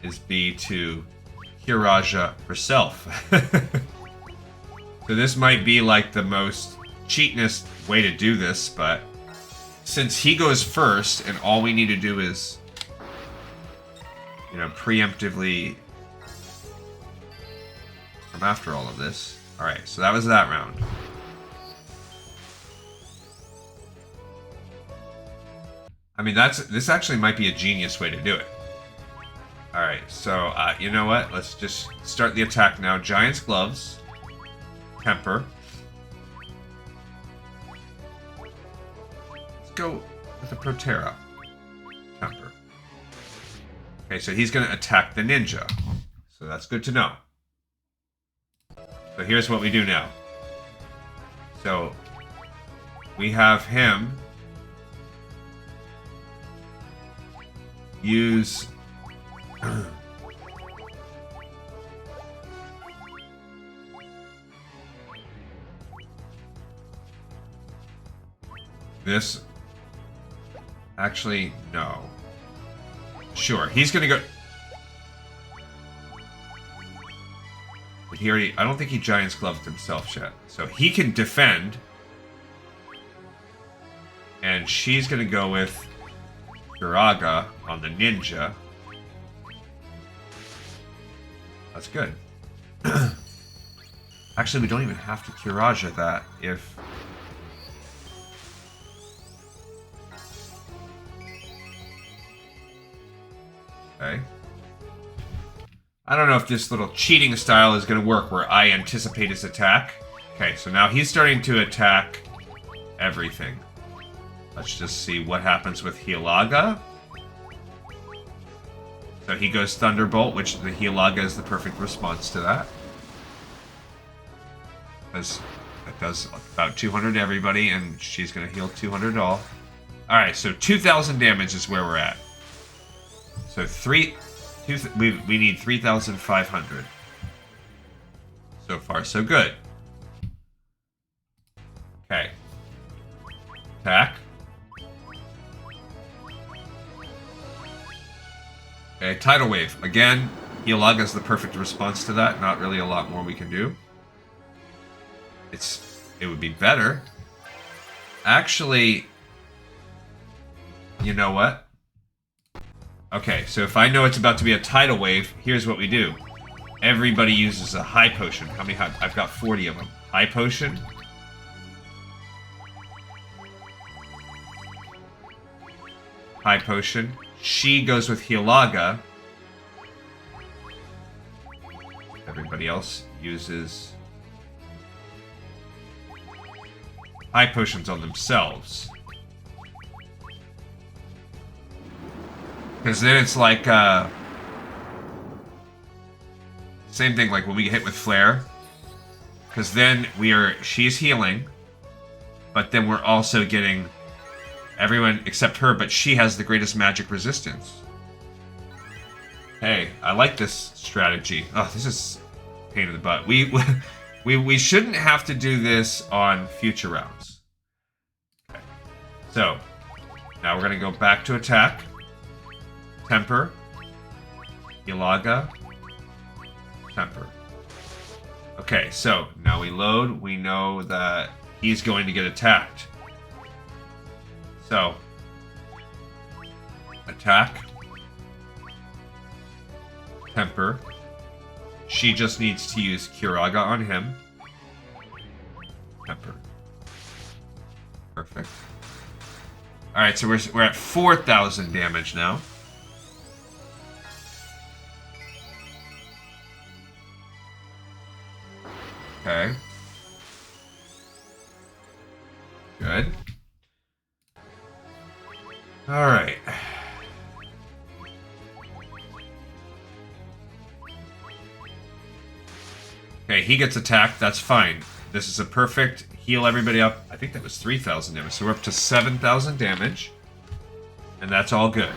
is be to Kiraja herself. So this might be like the most cheatness way to do this, but since he goes first, and all we need to do is, you know, preemptively come after all of this. Alright, so that was that round. I mean, this actually might be a genius way to do it. Alright, so, you know what? Let's just start the attack now. Giant's Gloves. Temper. Let's go with a Protera. Temper. Okay, so he's going to attack the ninja. So that's good to know. So here's what we do now. So we have him use this. Actually, no. Sure, he's gonna go. But he already. I don't think he Giant's Gloved himself yet. So he can defend. And she's gonna go with Kiraga on the ninja. That's good. Actually, we don't even have to Kiraja that if... Okay. I don't know if this little cheating style is going to work where I anticipate his attack. Okay, so now he's starting to attack everything. Let's just see what happens with Hilaga. So he goes Thunderbolt, which the Hilaga is the perfect response to that. Because it does about 200 to everybody, and she's going to heal 200 all. Alright, so 2,000 damage is where we're at. So we need 3,500. So far, so good. Okay. Attack. Okay, Tidal Wave. Again, Hilaga is the perfect response to that. Not really a lot more we can do. It would be better. Actually, you know what? Okay, so if I know it's about to be a Tidal Wave, here's what we do. Everybody uses a High Potion. How many high? I've got 40 of them. High Potion. High Potion. She goes with Hilaga. Everybody else uses High Potions on themselves. Because then it's like, same thing like when we get hit with Flare. Because then she's healing, but then we're also getting everyone except her, but she has the greatest magic resistance. Hey, I like this strategy. Oh, this is a pain in the butt. We shouldn't have to do this on future rounds. Okay. So, now we're going to go back to attack. Temper. Hilaga. Temper. Okay, so now we load. We know that he's going to get attacked. So, attack. Temper. She just needs to use Kiraga on him. Temper. Perfect. Alright, so we're at 4,000 damage now. Okay. Good. Alright. Okay, he gets attacked. That's fine. This is a perfect heal everybody up. I think that was 3,000 damage. So we're up to 7,000 damage. And that's all good.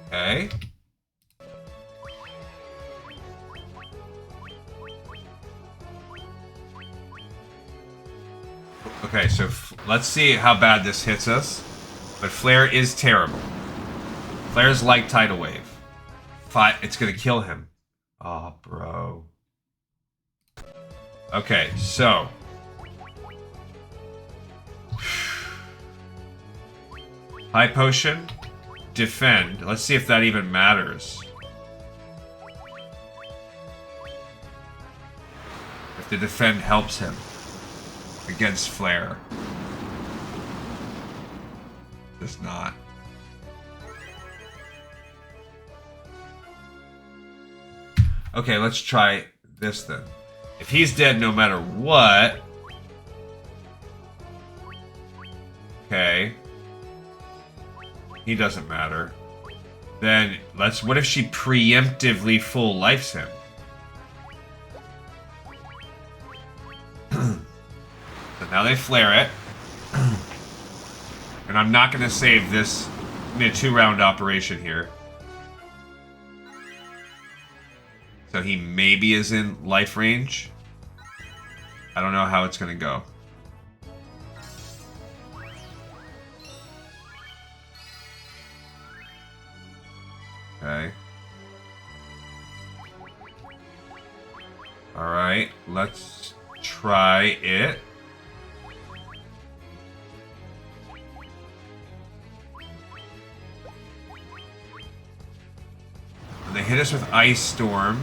Okay. Okay, so let's see how bad this hits us. But Flare is terrible. Flare's like Tidal Wave. It's gonna kill him. Oh, bro. Okay, so. High Potion. defend. Let's see if that even matters. If the defend helps him against flare. Does not. Okay, let's try this then. If he's dead no matter what... Okay. He doesn't matter. Then, what if she preemptively full lifes him? So now they flare it. And I'm not going to save this in a 2-round operation here. So he maybe is in life range. I don't know how it's going to go. Okay. Alright, let's try it. And they hit us with Ice Storm.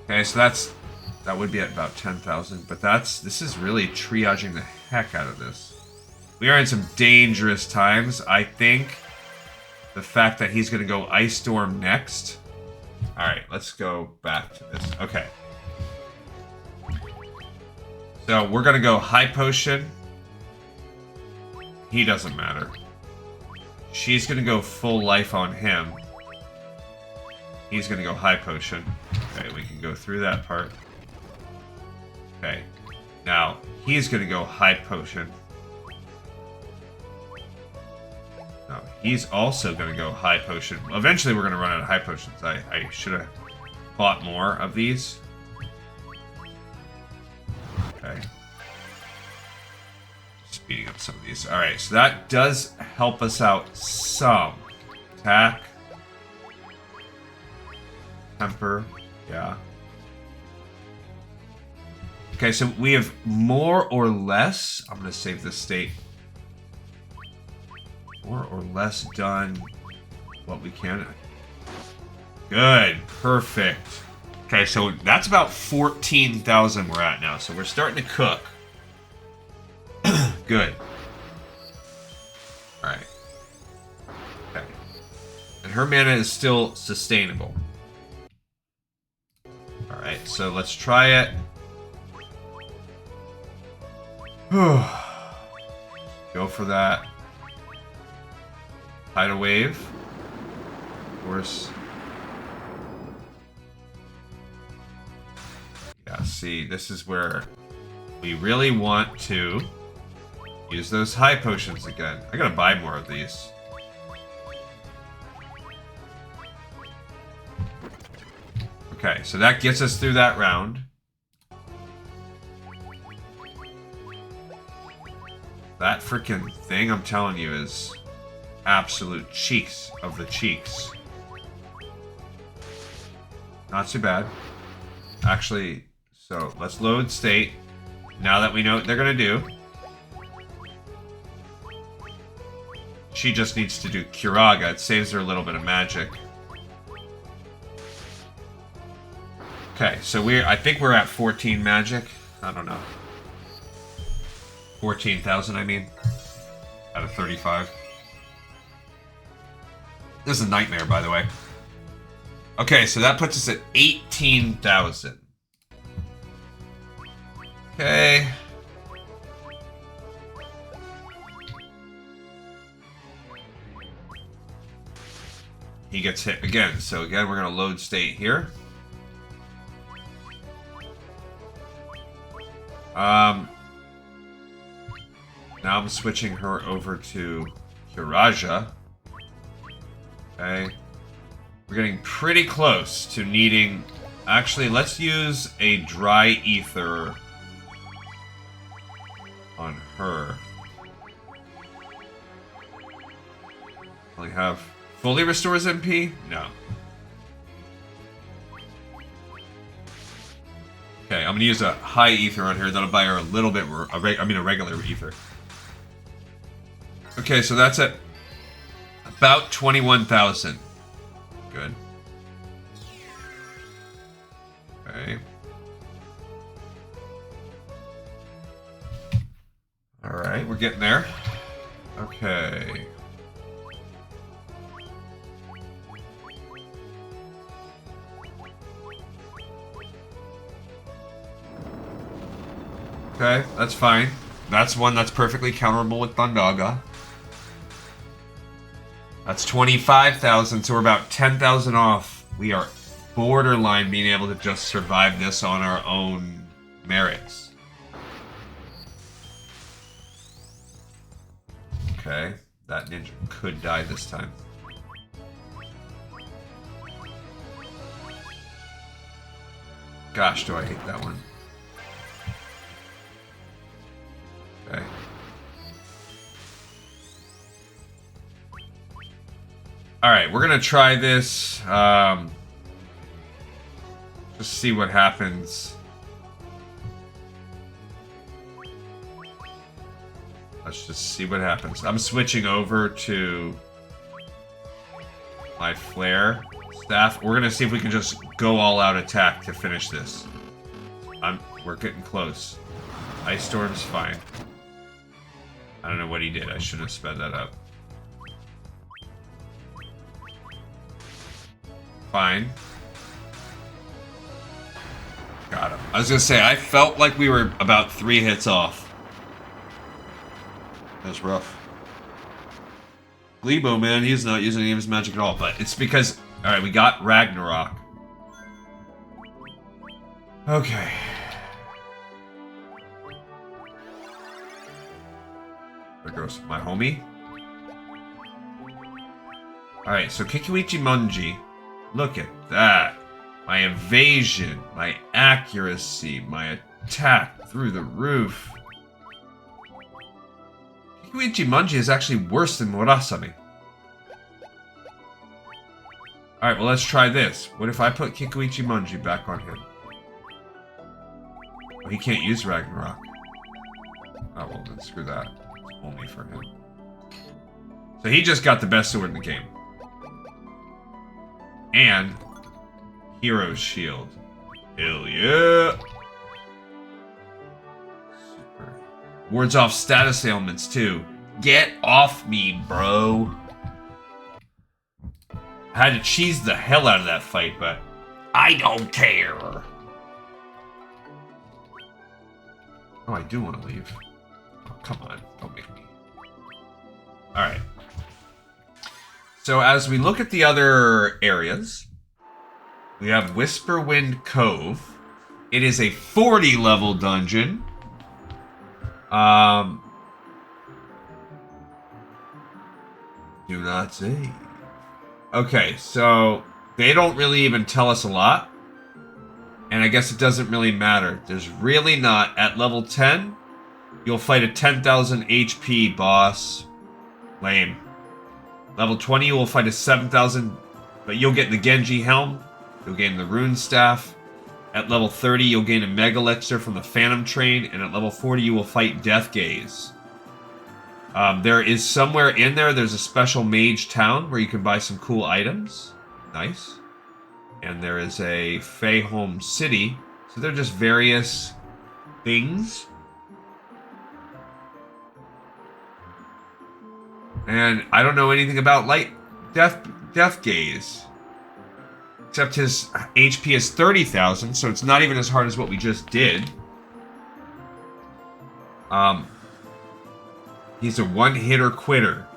Okay, so that would be at about 10,000, but this is really triaging the heck out of this. We are in some dangerous times. I think the fact that he's going to go Ice Storm next. Alright, let's go back to this. Okay. So we're going to go High Potion. He doesn't matter. She's going to go full life on him. He's going to go High Potion. Okay, we can go through that part. Okay. Now, he's going to go High Potion. No, he's also going to go High Potion. Eventually, we're going to run out of High Potions. I should have bought more of these. Okay. Speeding up some of these. Alright, so that does help us out some. Attack. Temper. Yeah. Okay, so we have more or less. I'm going to save this state. More or less done what we can. Good. Perfect. Okay, so that's about 14,000 we're at now. So we're starting to cook. Good. Alright. Okay. And her mana is still sustainable. Alright, so let's try it. Go for that. Tidal Wave. Of course. Yeah, see, this is where we really want to use those High Potions again. I gotta buy more of these. Okay, so that gets us through that round. That freaking thing, I'm telling you, is absolute cheeks of the cheeks. Not too bad. Actually, so let's load state. Now that we know what they're gonna do. She just needs to do Curaga. It saves her a little bit of magic. Okay, so I think we're at 14 magic. I don't know. 14,000, I mean. Out of 35. This is a nightmare, by the way. Okay, so that puts us at 18,000. Okay. He gets hit again. So again, we're going to load state here. Now I'm switching her over to Kiraja. Okay. We're getting pretty close to needing... Actually, let's use a Dry Ether on her. Only have... Fully restores MP? No. Okay, I'm gonna use a high ether on her. That'll buy her a little bit... a regular ether. Okay, so that's at about 21,000. Good. Okay. Alright, we're getting there. Okay. Okay, that's fine. That's one that's perfectly counterable with Thundaga. That's 25,000, so we're about 10,000 off. We are borderline being able to just survive this on our own merits. Okay, that ninja could die this time. Gosh, do I hate that one. Okay. Alright, we're gonna try this. Just see what happens. Let's just see what happens. I'm switching over to my flare staff. We're gonna see if we can just go all out attack to finish this. We're getting close. Ice Storm's fine. I don't know what he did. I should have sped that up. Fine. Got him. I was gonna say, I felt like we were about 3 hits off. That's rough. Glebo, man, he's not using any of his magic at all, but it's because... Alright, we got Ragnarok. Okay. There goes my homie. Alright, so Kikuichi Munji. Look at that. My evasion, my accuracy, my attack through the roof. Kikuichi Munji is actually worse than Murasame. Alright, well let's try this. What if I put Kikuichi Munji back on him? Well, he can't use Ragnarok. Oh well, then screw that. It's only for him. So he just got the best sword in the game. And Hero's Shield. Hell yeah! Super. Wards off status ailments too. Get off me, bro. I had to cheese the hell out of that fight, but I don't care. Oh, I do want to leave. Oh, come on, don't make me. Alright. So as we look at the other areas, we have Whisperwind Cove. It is a 40 level dungeon. Do not save. Okay, so they don't really even tell us a lot. And I guess it doesn't really matter. There's really not. At level 10, you'll fight a 10,000 HP boss. Lame. Level 20, you will fight a 7,000, but you'll get the Genji Helm. You'll gain the Rune Staff. At level 30, you'll gain a Mega Elixir from the Phantom Train. And at level 40, you will fight Death Gaze. There is somewhere in there, there's a special mage town where you can buy some cool items. Nice. And there is a Fey Home City. So they're just various things. And I don't know anything about Death Gaze. Except his HP is 30,000, so it's not even as hard as what we just did. He's a one-hitter quitter.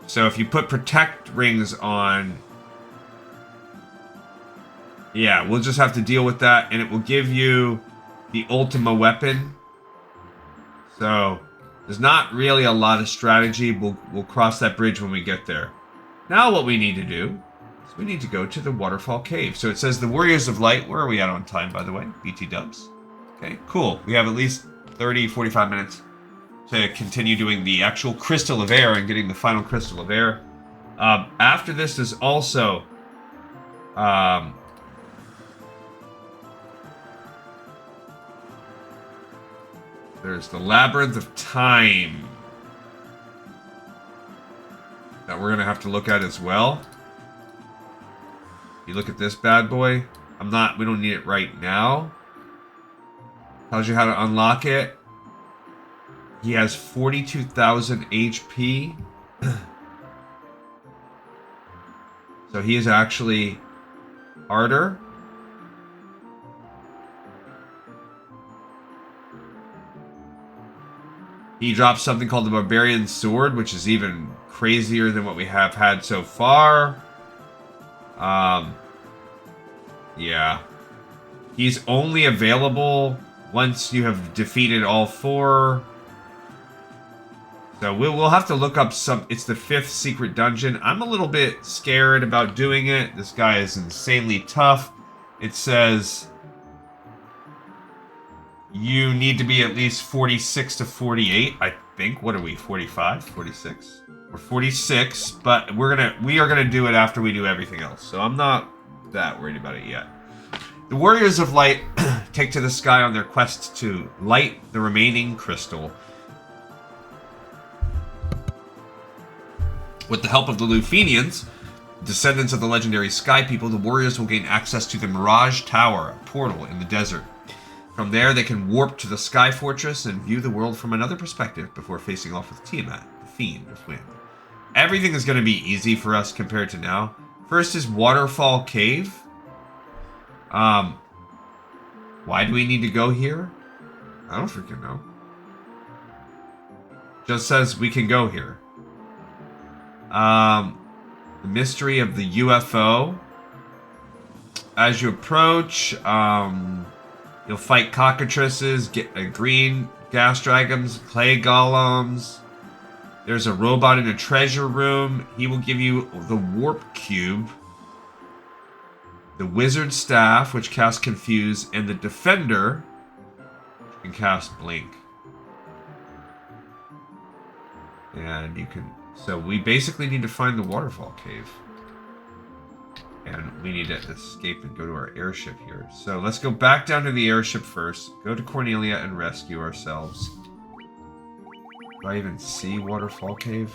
So if you put Protect Rings on... Yeah, we'll just have to deal with that, and it will give you the Ultima weapon. So... there's not really a lot of strategy. We'll cross that bridge when we get there. Now what we need to do is we need to go to the Waterfall Cave. So it says the Warriors of Light. Where are we at on time, by the way? BT dubs. Okay, cool. We have at least 30, 45 minutes to continue doing the actual Crystal of Air and getting the final Crystal of Air. After this is also... there's the Labyrinth of Time. that we're going to have to look at as well. You look at this bad boy. We don't need it right now. Tells you how to unlock it. He has 42,000 HP. So he is actually harder. He drops something called the Barbarian Sword, which is even crazier than what we have had so far. Yeah. He's only available once you have defeated all 4. So we'll have to look up some... It's the 5th secret dungeon. I'm a little bit scared about doing it. This guy is insanely tough. It says... You need to be at least 46 to 48, I think. What are we, 45? 46? We're 46, but we are gonna do it after we do everything else. So I'm not that worried about it yet. The Warriors of Light take to the sky on their quest to light the remaining crystal. With the help of the Lufenians, descendants of the legendary Sky People, the Warriors will gain access to the Mirage Tower, a portal in the desert. From there, they can warp to the Sky Fortress and view the world from another perspective before facing off with Tiamat, the Fiend of Wind. Everything is going to be easy for us compared to now. First is Waterfall Cave. Why do we need to go here? I don't freaking know. Just says we can go here. The mystery of the UFO. As you approach, you'll fight cockatrices, green gas dragons, clay golems. There's a robot in a treasure room. He will give you the warp cube, the wizard staff, which casts confuse, and the defender, which can cast blink. And you can... So we basically need to find the waterfall cave. And we need to escape and go to our airship here. So let's go back down to the airship first. Go to Cornelia and rescue ourselves. Do I even see Waterfall Cave?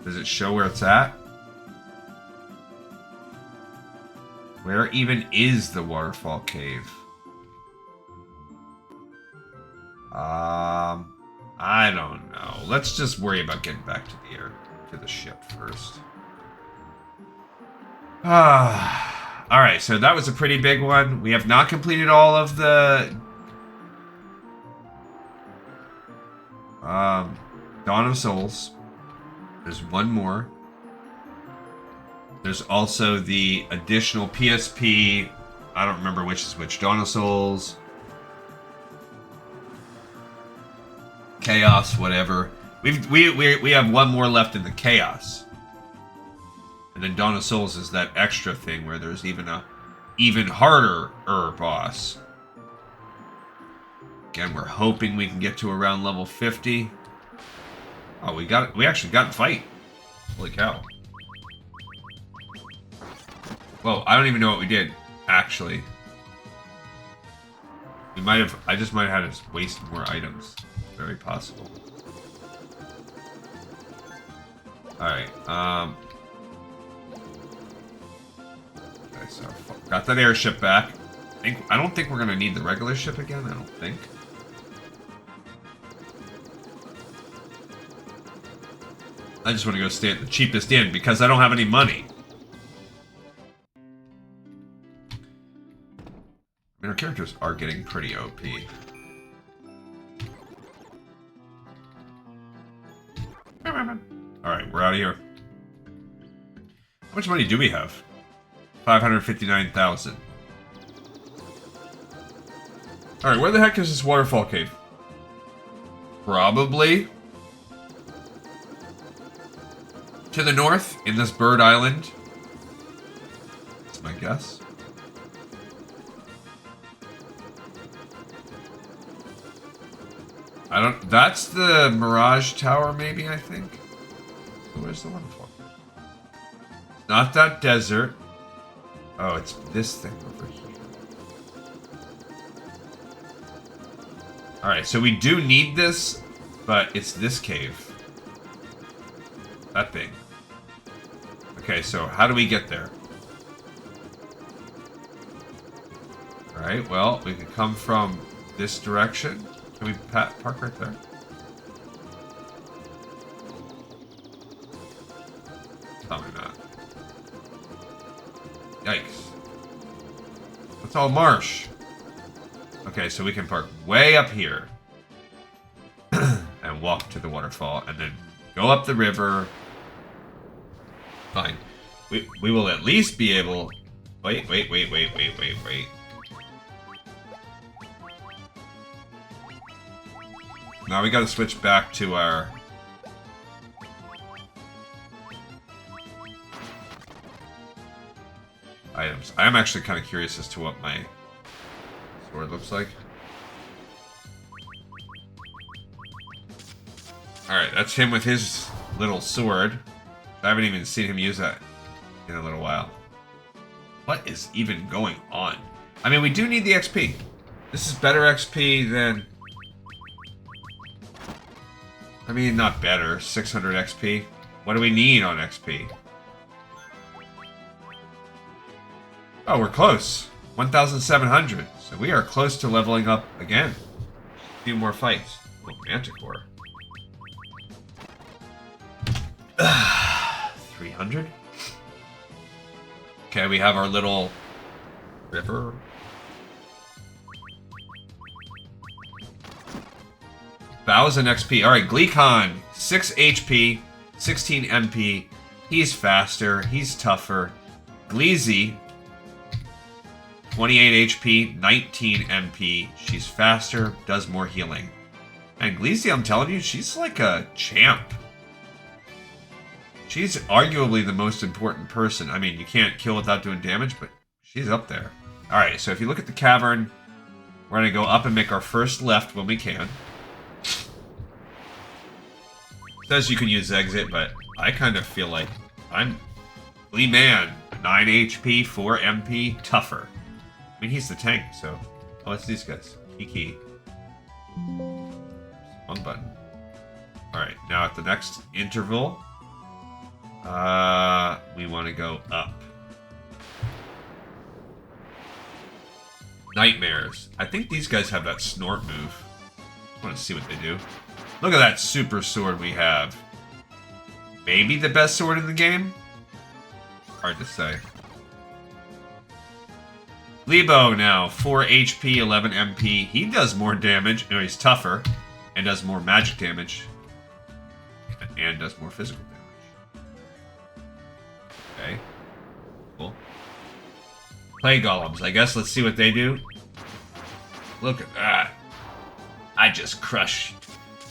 Does it show where it's at? Where even is the Waterfall Cave? I don't know. Let's just worry about getting back to the ship first. Alright, so that was a pretty big one. We have not completed all of the Dawn of Souls. There's one more. There's also the additional PSP. I don't remember which is which. Dawn of Souls. Chaos, whatever. We have one more left in the Chaos. And then Dawn of Souls is that extra thing where there's even a harder boss. Again, we're hoping we can get to around level 50. Oh, we actually got a fight. Holy cow. Whoa, I don't even know what we did, actually. I just might have had to waste more items. Very possible. Alright, okay, so got that airship back. I don't think we're gonna need the regular ship again, I don't think. I just want to go stay at the cheapest inn because I don't have any money. I mean, our characters are getting pretty OP. Alright, we're out of here. How much money do we have? 559,000. Alright, where the heck is this waterfall cave? Probably to the north, in this bird island. That's my guess. That's the Mirage Tower, maybe, I think. So where's the waterfall? Not that desert. Oh, it's this thing over here. Alright, so we do need this, but it's this cave. That thing. Okay, so how do we get there? Alright, well, we can come from this direction. Can we park right there? Probably not. Yikes. It's all marsh. Okay, so we can park way up here. And walk to the waterfall. And then go up the river. Fine. We will at least be able... Wait. Now we gotta switch back to our... items. I am actually kind of curious as to what my sword looks like. Alright, that's him with his little sword. I haven't even seen him use that in a little while. What is even going on? I mean, we do need the XP. This is better XP than... I mean, not better. 600 XP. What do we need on XP? Oh, we're close. 1,700. So we are close to leveling up again. A few more fights. Oh, Manticore. 300. Okay, we have our little river. Thousand XP. Alright, Gleekon. 6 HP, 16 MP. He's faster. He's tougher. Gleezy. 28 HP, 19 MP. She's faster, does more healing. And Gleezy, I'm telling you, she's like a champ. She's arguably the most important person. I mean, you can't kill without doing damage, but she's up there. Alright, so if you look at the cavern, we're going to go up and make our first left when we can. It says you can use exit, but I kind of feel like I'm Lee Man. 9 HP, 4 MP, tougher. I mean, he's the tank, so... Oh, it's these guys. Kiki. One button. Alright, now at the next interval... we want to go up. Nightmares. I think these guys have that snort move. I want to see what they do. Look at that super sword we have. Maybe the best sword in the game? Hard to say. Lebo now, 4 HP, 11 MP. He does more damage. No, he's tougher. And does more magic damage. And does more physical damage. Okay. Cool. Clay golems. I guess let's see what they do. Look at that. I just crush.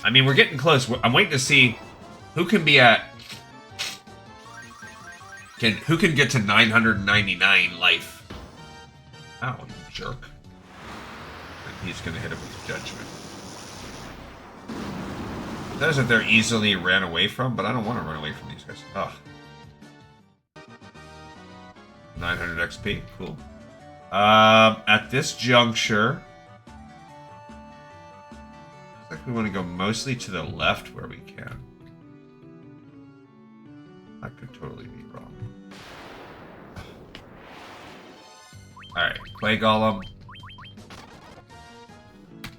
I mean, we're getting close. I'm waiting to see who can be at... Who can get to 999 life. Oh, you jerk. And he's gonna hit him with Judgment. It says that they're easily ran away from, but I don't want to run away from these guys. Ugh. 900 XP, cool. At this juncture... Looks like we want to go mostly to the left where we can. I could totally be wrong. Alright, Clay Golem. Let's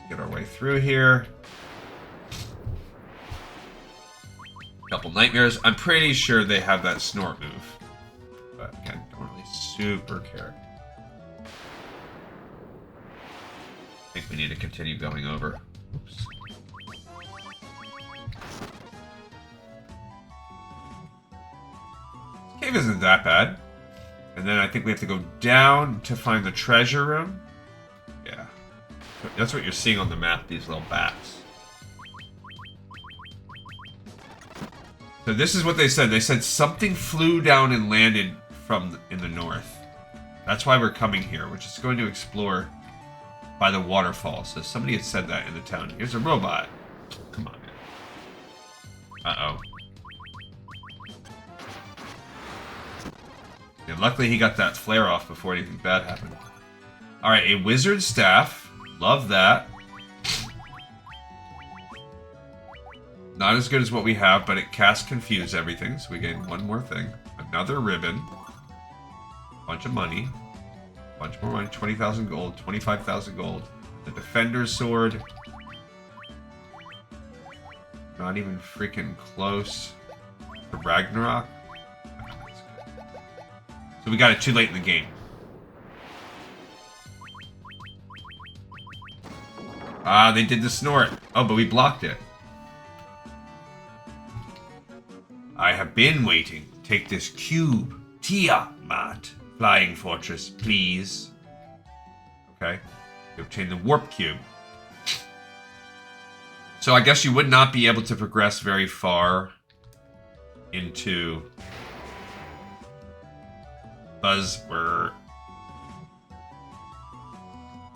get our way through here. Couple Nightmares. I'm pretty sure they have that snort move. But again, don't really super care. I think we need to continue going over. Oops. This cave isn't that bad. And then I think we have to go down to find the treasure room. Yeah. That's what you're seeing on the map, these little bats. So this is what they said. They said something flew down and landed in the north. That's why we're coming here. We're just going to explore by the waterfall. So somebody had said that in the town. Here's a robot. Come on, man. Uh-oh. Yeah, luckily he got that flare off before anything bad happened. Alright, a wizard staff. Love that. Not as good as what we have, but it casts Confuse everything, so we gain one more thing. Another ribbon. Bunch of money. Bunch more money. 20,000 gold. 25,000 gold. The Defender's Sword. Not even freaking close to Ragnarok. So we got it too late in the game. They did the snort. Oh, but we blocked it. I have been waiting. Take this cube. Tiamat. Flying Fortress, please. Okay. You obtain the Warp Cube. So I guess you would not be able to progress very far into Buzzword.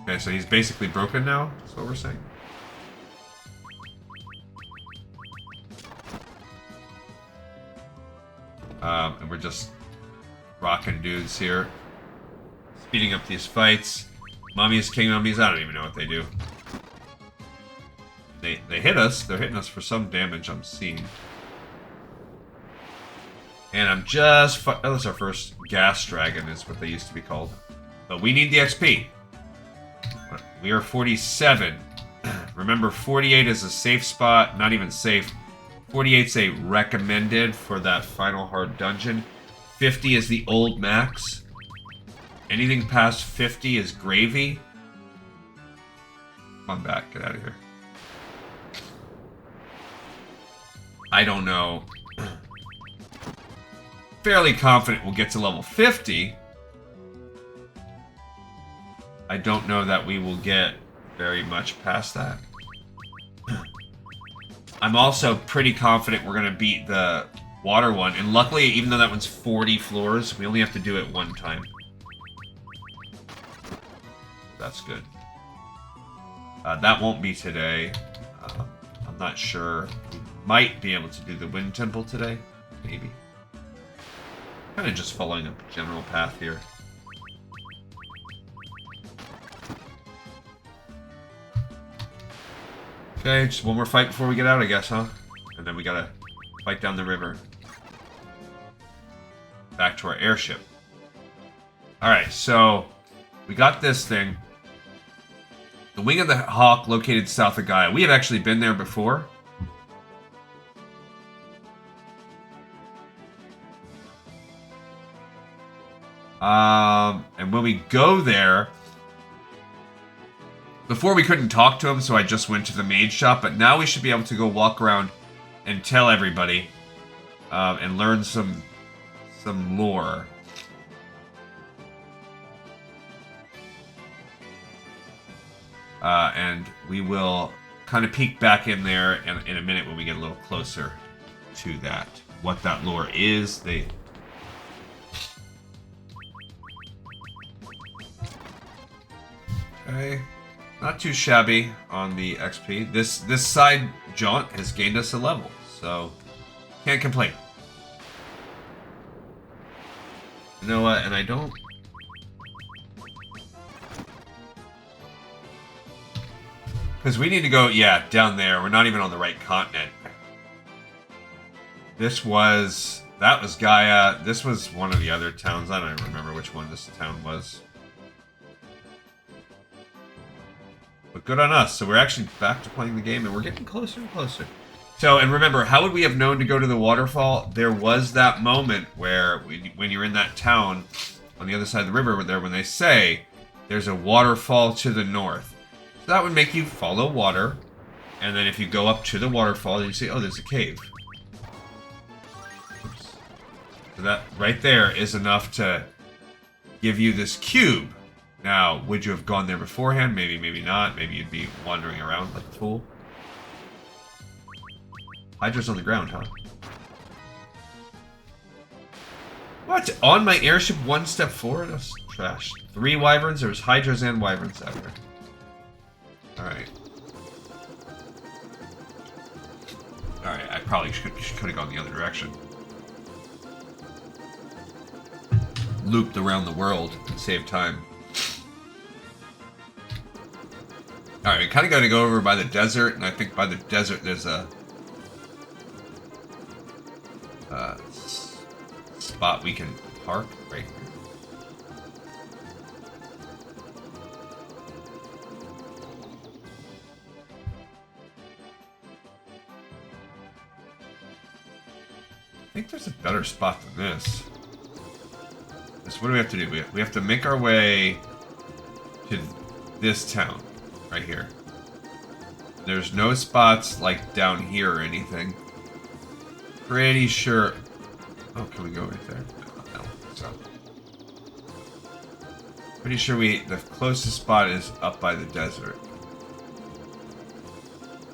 Okay, so he's basically broken now? That's what we're saying. And we're just rocking dudes here. Speeding up these fights. Mummies, King Mummies, I don't even know what they do. They hit us. They're hitting us for some damage I'm seeing. And I'm just... Oh, that's our first gas dragon is what they used to be called. But we need the XP. We are 47. Remember, 48 is a safe spot. Not even safe. 48's a recommended for that final hard dungeon. 50 is the old max. Anything past 50 is gravy. Come on back. Get out of here. I don't know. Fairly confident we'll get to level 50. I don't know that we will get very much past that. I'm also pretty confident we're going to beat the water one. And luckily, even though that one's 40 floors, we only have to do it one time. That's good. That won't be today. I'm not sure. We might be able to do the Wind Temple today. Maybe. Kind of just following a general path here. Okay, just one more fight before we get out, I guess, huh? And then we gotta fight down the river. Back to our airship. Alright, so we got this thing. The Wing of the Hawk located south of Gaia. We have actually been there before. And when we go there... Before we couldn't talk to him, so I just went to the maid shop, but now we should be able to go walk around and tell everybody and learn some lore. And we will kind of peek back in there in a minute when we get a little closer to that. What that lore is, Okay. Not too shabby on the XP. This side jaunt has gained us a level, so can't complain. You know what? And I don't... Because we need to go, yeah, down there. We're not even on the right continent. That was Gaia. This was one of the other towns. I don't even remember which one this town was. But good on us. So we're actually back to playing the game, and we're getting closer and closer. So, and remember, how would we have known to go to the waterfall? There was that moment where, when you're in that town on the other side of the river, when they say there's a waterfall to the north. So that would make you follow water, and then if you go up to the waterfall, you see, oh, there's a cave. Oops. So that right there is enough to give you this cube. Now, would you have gone there beforehand? Maybe, maybe not. Maybe you'd be wandering around like a fool. Hydra's on the ground, huh? What? On my airship, one step forward? That's trash. 3 wyverns? There was hydras and wyverns out here. Alright. Alright, I probably could have gone the other direction. Looped around the world and saved time. Alright, we kind of got to go over by the desert, and I think by the desert there's a spot we can park right here. I think there's a better spot than this. So what do we have to do? We have to make our way to this town right here. There's no spots like down here or anything. Pretty sure. Oh, can we go right there? No, I don't think so. Pretty sure the closest spot is up by the desert.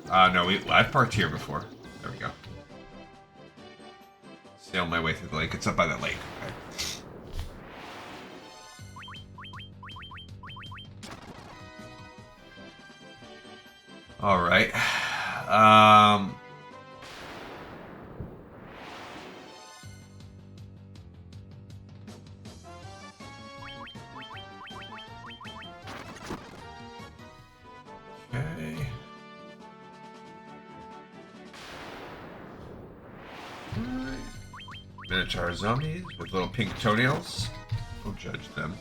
No, I've parked here before. There we go. Sail my way through the lake. It's up by the lake. Okay. All right. Okay. Alright. Minotaur zombies with little pink toenails. Don't judge them.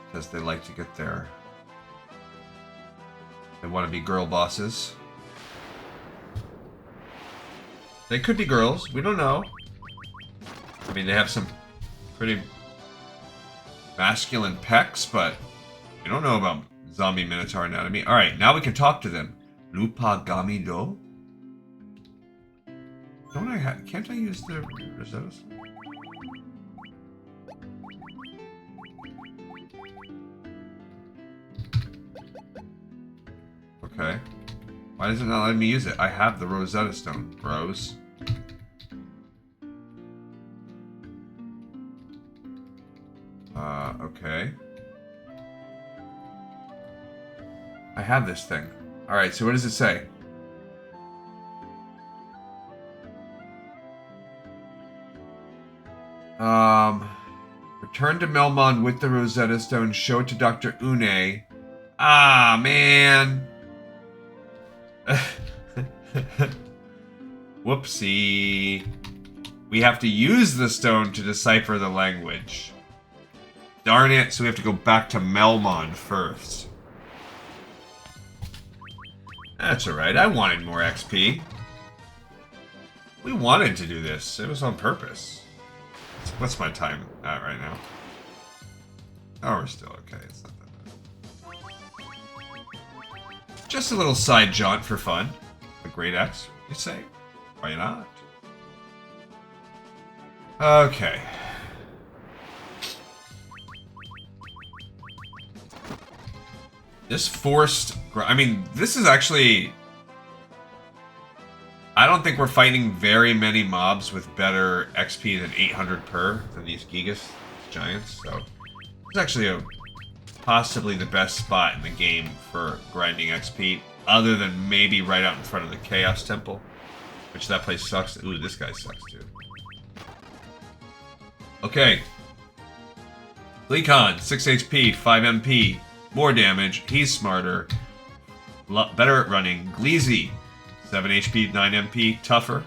Because they like to get there. They want to be girl bosses. They could be girls. We don't know. I mean, they have some pretty masculine pecs, but we don't know about zombie minotaur anatomy. Alright, now we can talk to them. Lupagami do? Don't I can't I use the Rosettas? Okay. Why does it not let me use it? I have the Rosetta Stone, bros. Okay. I have this thing. Alright, so what does it say? Return to Melmond with the Rosetta Stone. Show it to Dr. Une. Ah, man. Whoopsie. We have to use the stone to decipher the language. Darn it, so we have to go back to Melmond first. That's alright, I wanted more XP. We wanted to do this. It was on purpose. What's my time at right now? Oh, we're still okay. It's not that bad. Just a little side jaunt for fun. A great X, you say? Why not? Okay. This forced... I mean, this is actually... I don't think we're fighting very many mobs with better XP than 800 per than these Gigas giants, so it's actually possibly the best spot in the game for grinding XP, other than maybe right out in front of the Chaos Temple, which that place sucks. Ooh, this guy sucks too. Okay. Gleekon, 6 HP, 5 MP, more damage, he's smarter, better at running. Gleezy, 7 HP, 9 MP, tougher.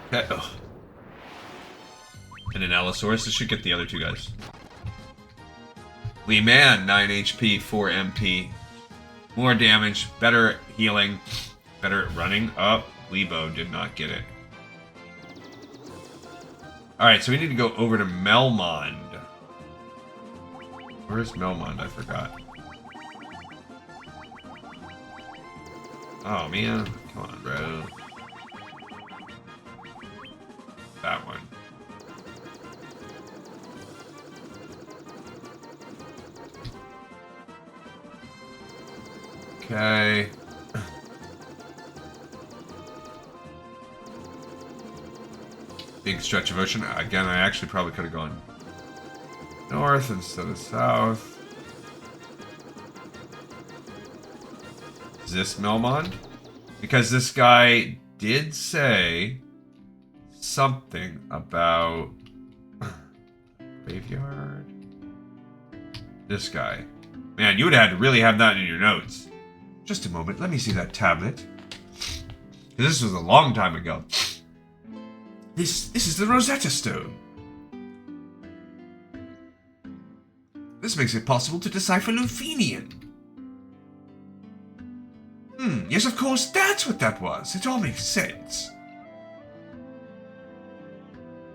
Okay. Oh. And an Allosaurus. This should get the other two guys. Lee Man, 9 HP, 4 MP. More damage, better at healing, better at running. Oh, Lebo did not get it. Alright, so we need to go over to Melmond. Where's Melmond? I forgot. Oh, man. Come on, bro. That one. Okay. Big stretch of ocean. Again, I actually probably could have gone north instead of south. Is this Melmond? Because this guy did say something about graveyard. This guy. Man, you would have had to really have that in your notes. Just a moment, let me see that tablet. This was a long time ago. This is the Rosetta Stone. This makes it possible to decipher Lufenian. Yes, of course, that's what that was. It all makes sense.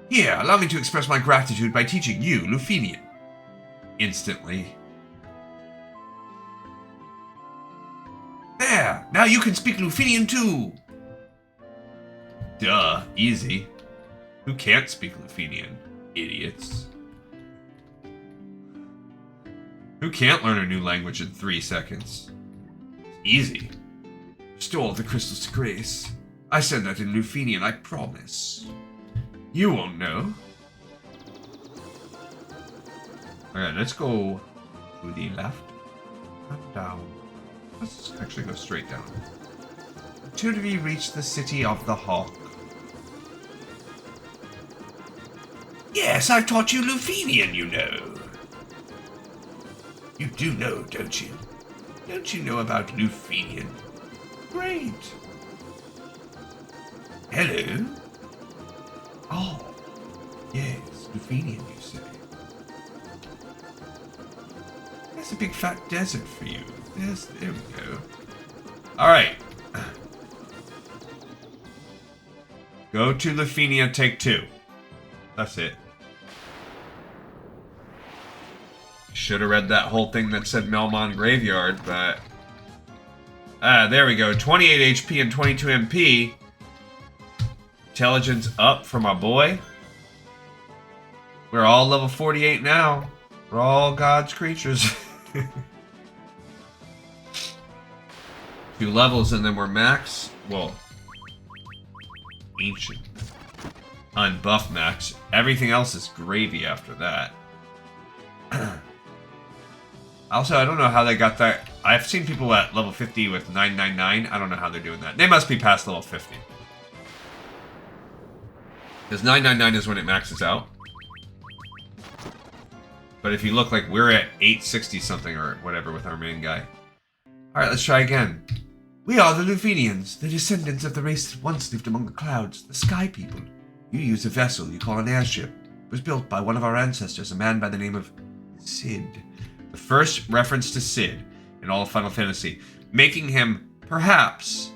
Here, allow me to express my gratitude by teaching you Lufenian. Instantly. There! Now you can speak Lufenian too! Duh, easy. Who can't speak Lufenian? Idiots. Who can't learn a new language in 3 seconds? Easy. Restore the crystals to Grace. I said that in Lufenian, I promise. You won't know. Alright, let's go to the left. Up, down. Let's actually go straight down. Until we reach the city of the Hawk. Yes, I taught you Lufenian, you know. You do know, don't you? Don't you know about Lufenian? Great. Hello? Oh, yes, Lufenian, you say. That's a big fat desert for you. Yes, there we go. Alright. Go to Lufenia, take 2. That's it. Should have read that whole thing that said Melmon Graveyard, but... there we go. 28 HP and 22 MP. Intelligence up for my boy. We're all level 48 now. We're all God's creatures. 2 levels and then we're max. Well, ancient. Unbuff max. Everything else is gravy after that. Also, I don't know how they got that. I've seen people at level 50 with 999. I don't know how they're doing that. They must be past level 50. Because 999 is when it maxes out. But if you look, like, we're at 860 something or whatever with our main guy. Alright, let's try again. We are the Lufenians, the descendants of the race that once lived among the clouds, the Sky People. You use a vessel you call an airship. It was built by one of our ancestors, a man by the name of Sid. The first reference to Sid in all of Final Fantasy, making him, perhaps,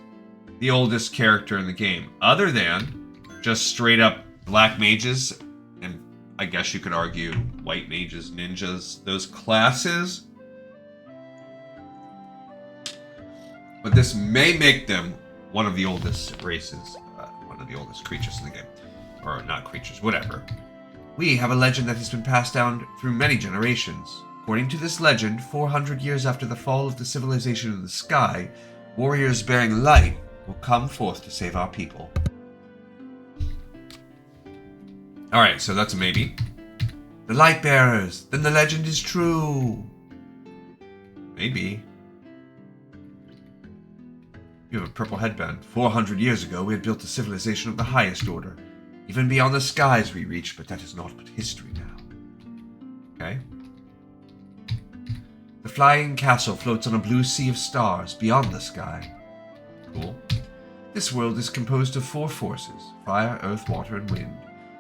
the oldest character in the game, other than just straight up black mages, and I guess you could argue white mages, ninjas, those classes. But this may make them one of the oldest races, one of the oldest creatures in the game. Or not creatures, whatever. We have a legend that has been passed down through many generations. According to this legend, 400 years after the fall of the civilization of the sky, warriors bearing light will come forth to save our people. Alright, so that's a maybe. The light bearers, then the legend is true. Maybe. You have a purple headband. 400 years ago, we had built a civilization of the highest order. Even beyond the skies we reached, but that is not but history now. Okay. The flying castle floats on a blue sea of stars beyond the sky. Cool. This world is composed of 4 forces, fire, earth, water, and wind.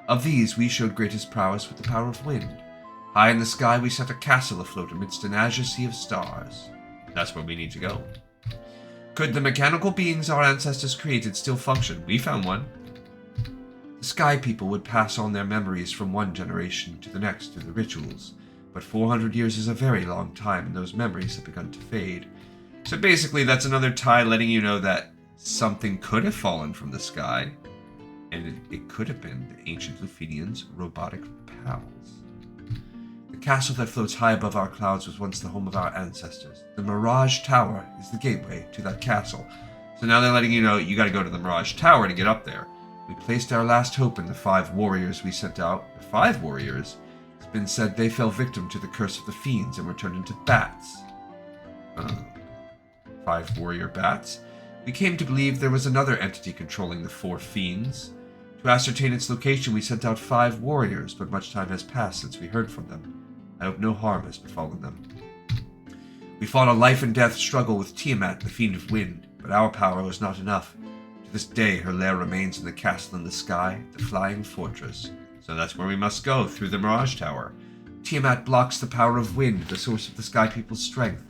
Of these, we showed greatest prowess with the power of wind. High in the sky, we set a castle afloat amidst an azure sea of stars. That's where we need to go. Could the mechanical beings our ancestors created still function? We found one. The Sky People would pass on their memories from one generation to the next through the rituals, but 400 years is a very long time, and those memories have begun to fade. So basically, that's another tie letting you know that something could have fallen from the sky, and it could have been the ancient Lufenians' robotic pals. The castle that floats high above our clouds was once the home of our ancestors. The Mirage Tower is the gateway to that castle. So now they're letting you know you gotta go to the Mirage Tower to get up there. We placed our last hope in the 5 warriors we sent out. The 5 warriors? It's been said they fell victim to the curse of the fiends and were turned into bats. 5 warrior bats? We came to believe there was another entity controlling the 4 fiends. To ascertain its location, we sent out 5 warriors, but much time has passed since we heard from them. I hope no harm has befallen them. We fought a life-and-death struggle with Tiamat, the Fiend of Wind, but our power was not enough. To To this day, her lair remains in the castle in the sky, the Flying Fortress. So that's where we must go, through the Mirage Tower. Tiamat blocks the power of wind, the source of the Sky People's strength.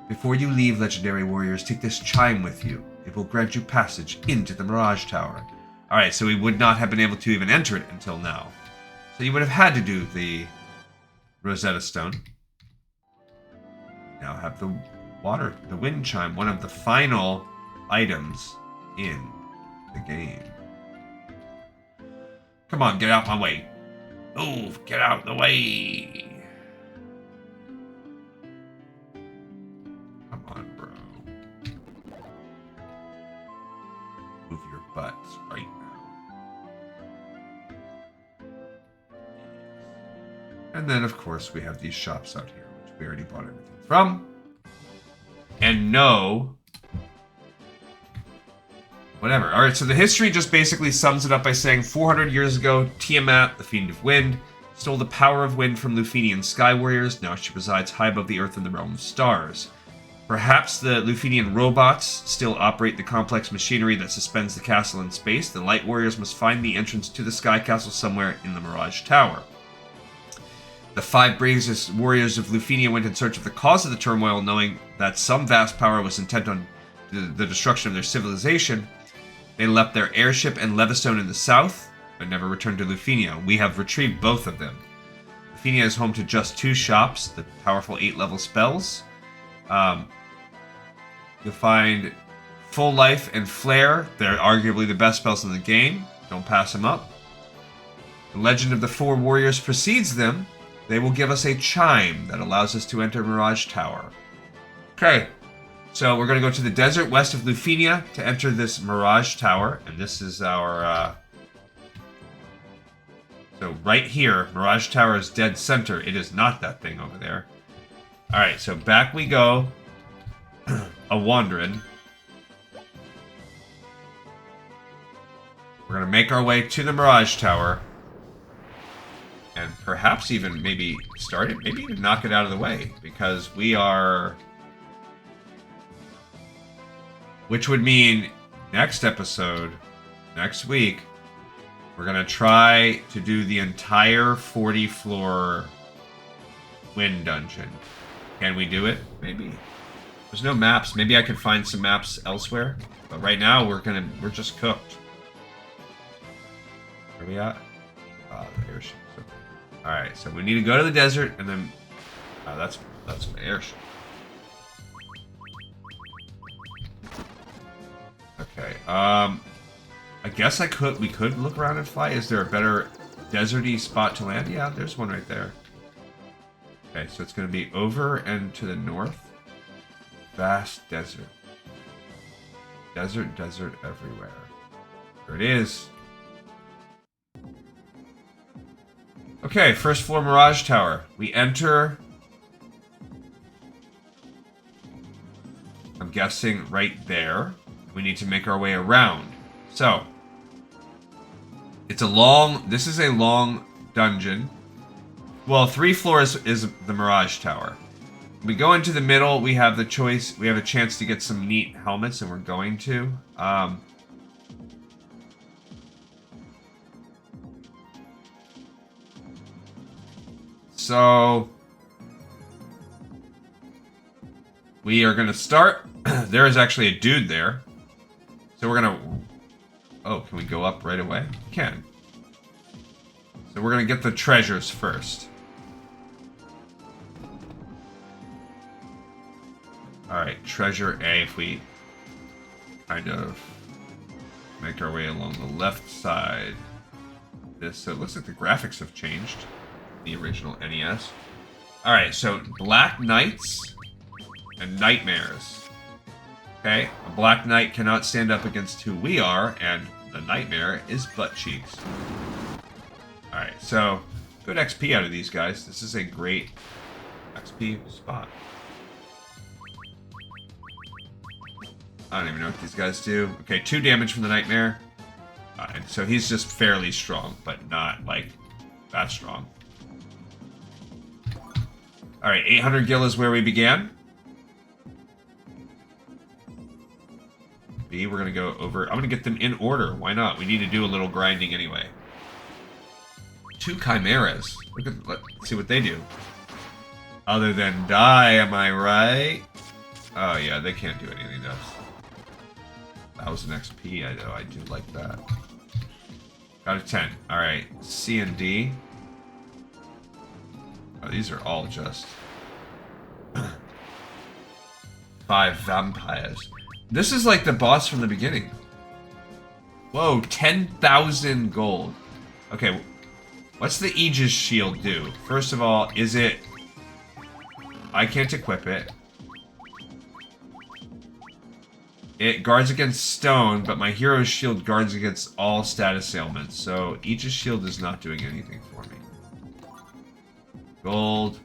Before you leave, legendary warriors, take this chime with you. It will grant you passage into the Mirage Tower. Alright, so we would not have been able to even enter it until now. So you would have had to do the Rosetta Stone. Now have the wind chime, one of the final items in the game. Come on, get out my way. Move, get out the way. Come on, bro. Move your butts right now. And then, of course, we have these shops out here, which we already bought everything from. And no... Whatever. Alright, so the history just basically sums it up by saying 400 years ago, Tiamat, the Fiend of Wind, stole the power of wind from Lufenian sky warriors. Now she resides high above the earth in the realm of stars. Perhaps the Lufenian robots still operate the complex machinery that suspends the castle in space. The light warriors must find the entrance to the sky castle somewhere in the Mirage Tower. The 5 bravest warriors of Lufenia went in search of the cause of the turmoil, knowing that some vast power was intent on the destruction of their civilization. They left their airship and Levistone in the south, but never returned to Lufenia. We have retrieved both of them. Lufenia is home to just 2 shops, the powerful 8-level spells. You'll find Full Life and Flare. They're arguably the best spells in the game. Don't pass them up. The Legend of the 4 Warriors precedes them. They will give us a chime that allows us to enter Mirage Tower. Okay. So we're going to go to the desert west of Lufenia to enter this Mirage Tower. And this is our... So right here, Mirage Tower is dead center. It is not that thing over there. Alright, so back we go. A-wandering. We're going to make our way to the Mirage Tower. And perhaps even maybe start it. Maybe even knock it out of the way. Because we are... Which would mean next episode, next week, we're going to try to do the entire 40-floor wind dungeon. Can we do it? Maybe. There's no maps. Maybe I can find some maps elsewhere. But right now, we're just cooked. Where are we at? The airship. Alright, so we need to go to the desert, and then... that's my airship. Okay, I guess we could look around and fly. Is there a better deserty spot to land? Yeah, there's one right there. Okay, so it's going to be over and to the north. Vast desert. Desert everywhere. There it is. Okay, first floor Mirage Tower. We enter... I'm guessing right there. We need to make our way around. So, this is a long dungeon. Well, 3 floors is the Mirage Tower. We go into the middle, we have the choice, we have a chance to get some neat helmets, and we're going to. So, we are going to start. There is actually a dude there. So we're going to... Oh, can we go up right away? We can. So we're going to get the treasures first. Alright, treasure A, if we kind of make our way along the left side. So it looks like the graphics have changed. The original NES. Alright, so Black Knights and Nightmares. Okay, a Black Knight cannot stand up against who we are, and the Nightmare is butt cheeks. Alright, so good XP out of these guys. This is a great XP spot. I don't even know what these guys do. Okay, 2 damage from the Nightmare. So he's just fairly strong, but not, like, that strong. Alright, 800 gil is where we began. B, we're gonna go over. I'm gonna get them in order. Why not? We need to do a little grinding anyway. 2 chimeras. Let's see what they do. Other than die, am I right? Oh yeah, they can't do anything else. That was an XP, I know. I do like that. Got a 10. Alright, C and D. Oh, these are all just 5 vampires. This is like the boss from the beginning. Whoa, 10,000 gold. Okay, what's the Aegis shield do? First of all, is it... I can't equip it. It guards against stone, but my hero's shield guards against all status ailments. So Aegis shield is not doing anything for me. Gold.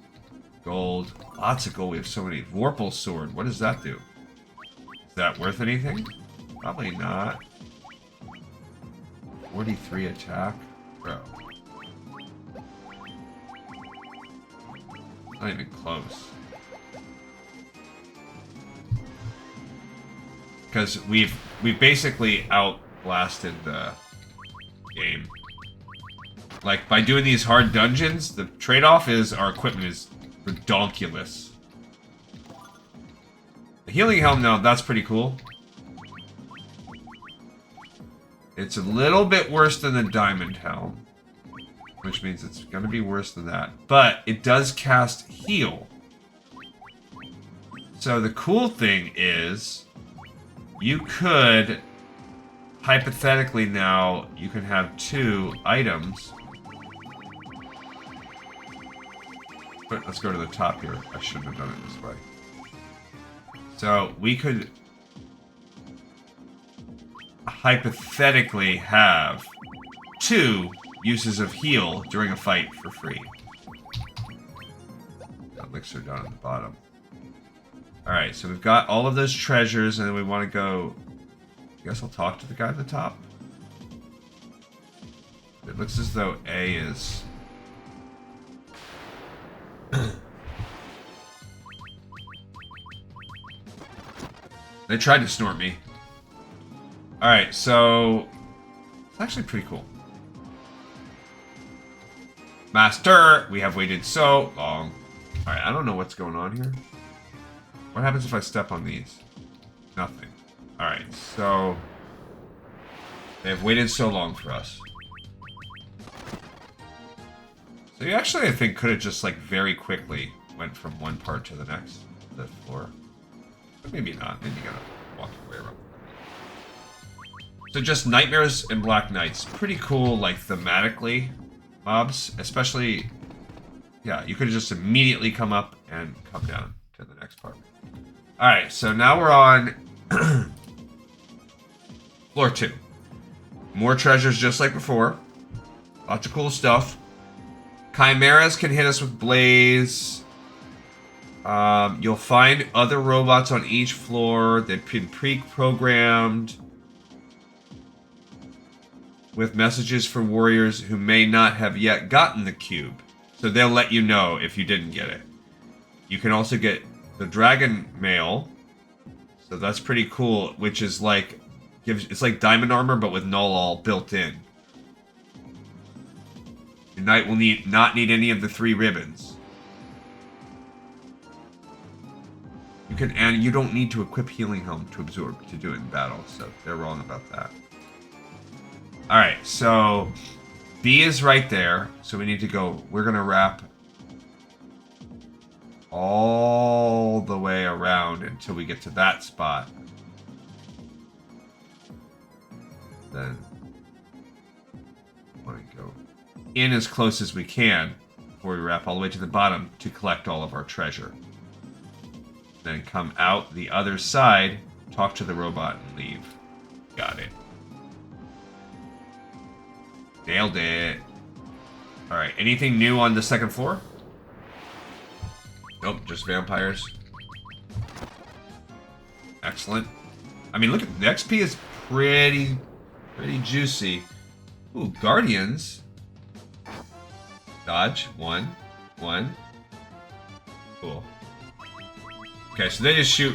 Gold. Lots of gold. We have so many. Warpal sword. What does that do? Is that worth anything? Probably not. 43 attack? Bro. Not even close. Because we've basically outblasted the game. Like, by doing these hard dungeons, the trade-off is our equipment is redonkulous. The healing helm, now, that's pretty cool. It's a little bit worse than the diamond helm, which means it's going to be worse than that. But it does cast heal. So the cool thing is, you could, hypothetically now, you can have 2 items. But let's go to the top here. I shouldn't have done it this way. So we could hypothetically have 2 uses of heal during a fight for free. That elixir down at the bottom. Alright, so we've got all of those treasures, and then we want to go... I guess I'll talk to the guy at the top. It looks as though A is... They tried to snort me. Alright, so... It's actually pretty cool. Master! We have waited so long. Alright, I don't know what's going on here. What happens if I step on these? Nothing. Alright, so... They have waited so long for us. So you actually, I think, could have just, like, very quickly went from one part to the next. The floor. But maybe not. Maybe you gotta walk your way around. So just Nightmares and Black Knights. Pretty cool, like, thematically, mobs. Especially... Yeah, you could have just immediately come up and come down to the next part. Alright, so now we're on floor 2. More treasures just like before. Lots of cool stuff. Chimeras can hit us with Blaze. You'll find other robots on each floor. They've been pre-programmed with messages for warriors who may not have yet gotten the cube. So they'll let you know if you didn't get it. You can also get the dragon mail, so that's pretty cool. Which is like, it's like diamond armor, but with null all built in. Your knight will not need any of the 3 ribbons. You can, and you don't need to equip healing helm to absorb to do it in battle. So they're wrong about that. All right, so B is right there. So we need to go. We're gonna wrap all the way around until we get to that spot. Then I want to go in as close as we can before we wrap all the way to the bottom to collect all of our treasure. Then come out the other side, talk to the robot, and leave. Got it. Nailed it. Alright, anything new on the second floor? Nope, just vampires. Excellent. I mean, look at the XP is pretty juicy. Ooh, Guardians. Dodge. 1. Cool. Okay, so they just shoot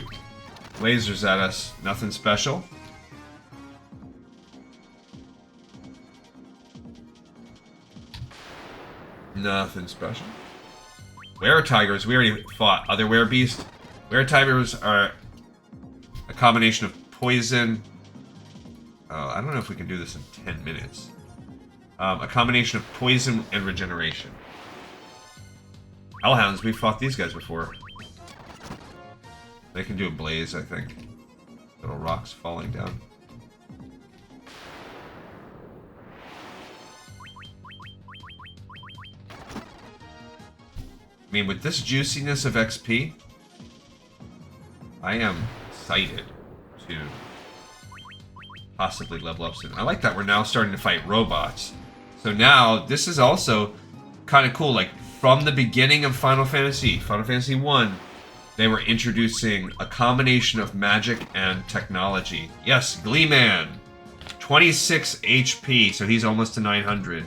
lasers at us. Nothing special. Nothing special. Were-tigers, we already fought. Other were-beast. Were-tigers are a combination of poison. Oh, I don't know if we can do this in 10 minutes. A combination of poison and regeneration. Hellhounds, we fought these guys before. They can do a blaze, I think. Little rocks falling down. I mean, with this juiciness of XP, I am excited to possibly level up soon. I like that we're now starting to fight robots. So now, this is also kind of cool. Like, from the beginning of Final Fantasy 1, they were introducing a combination of magic and technology. Yes, Gleeman. 26 HP, so he's almost to 900.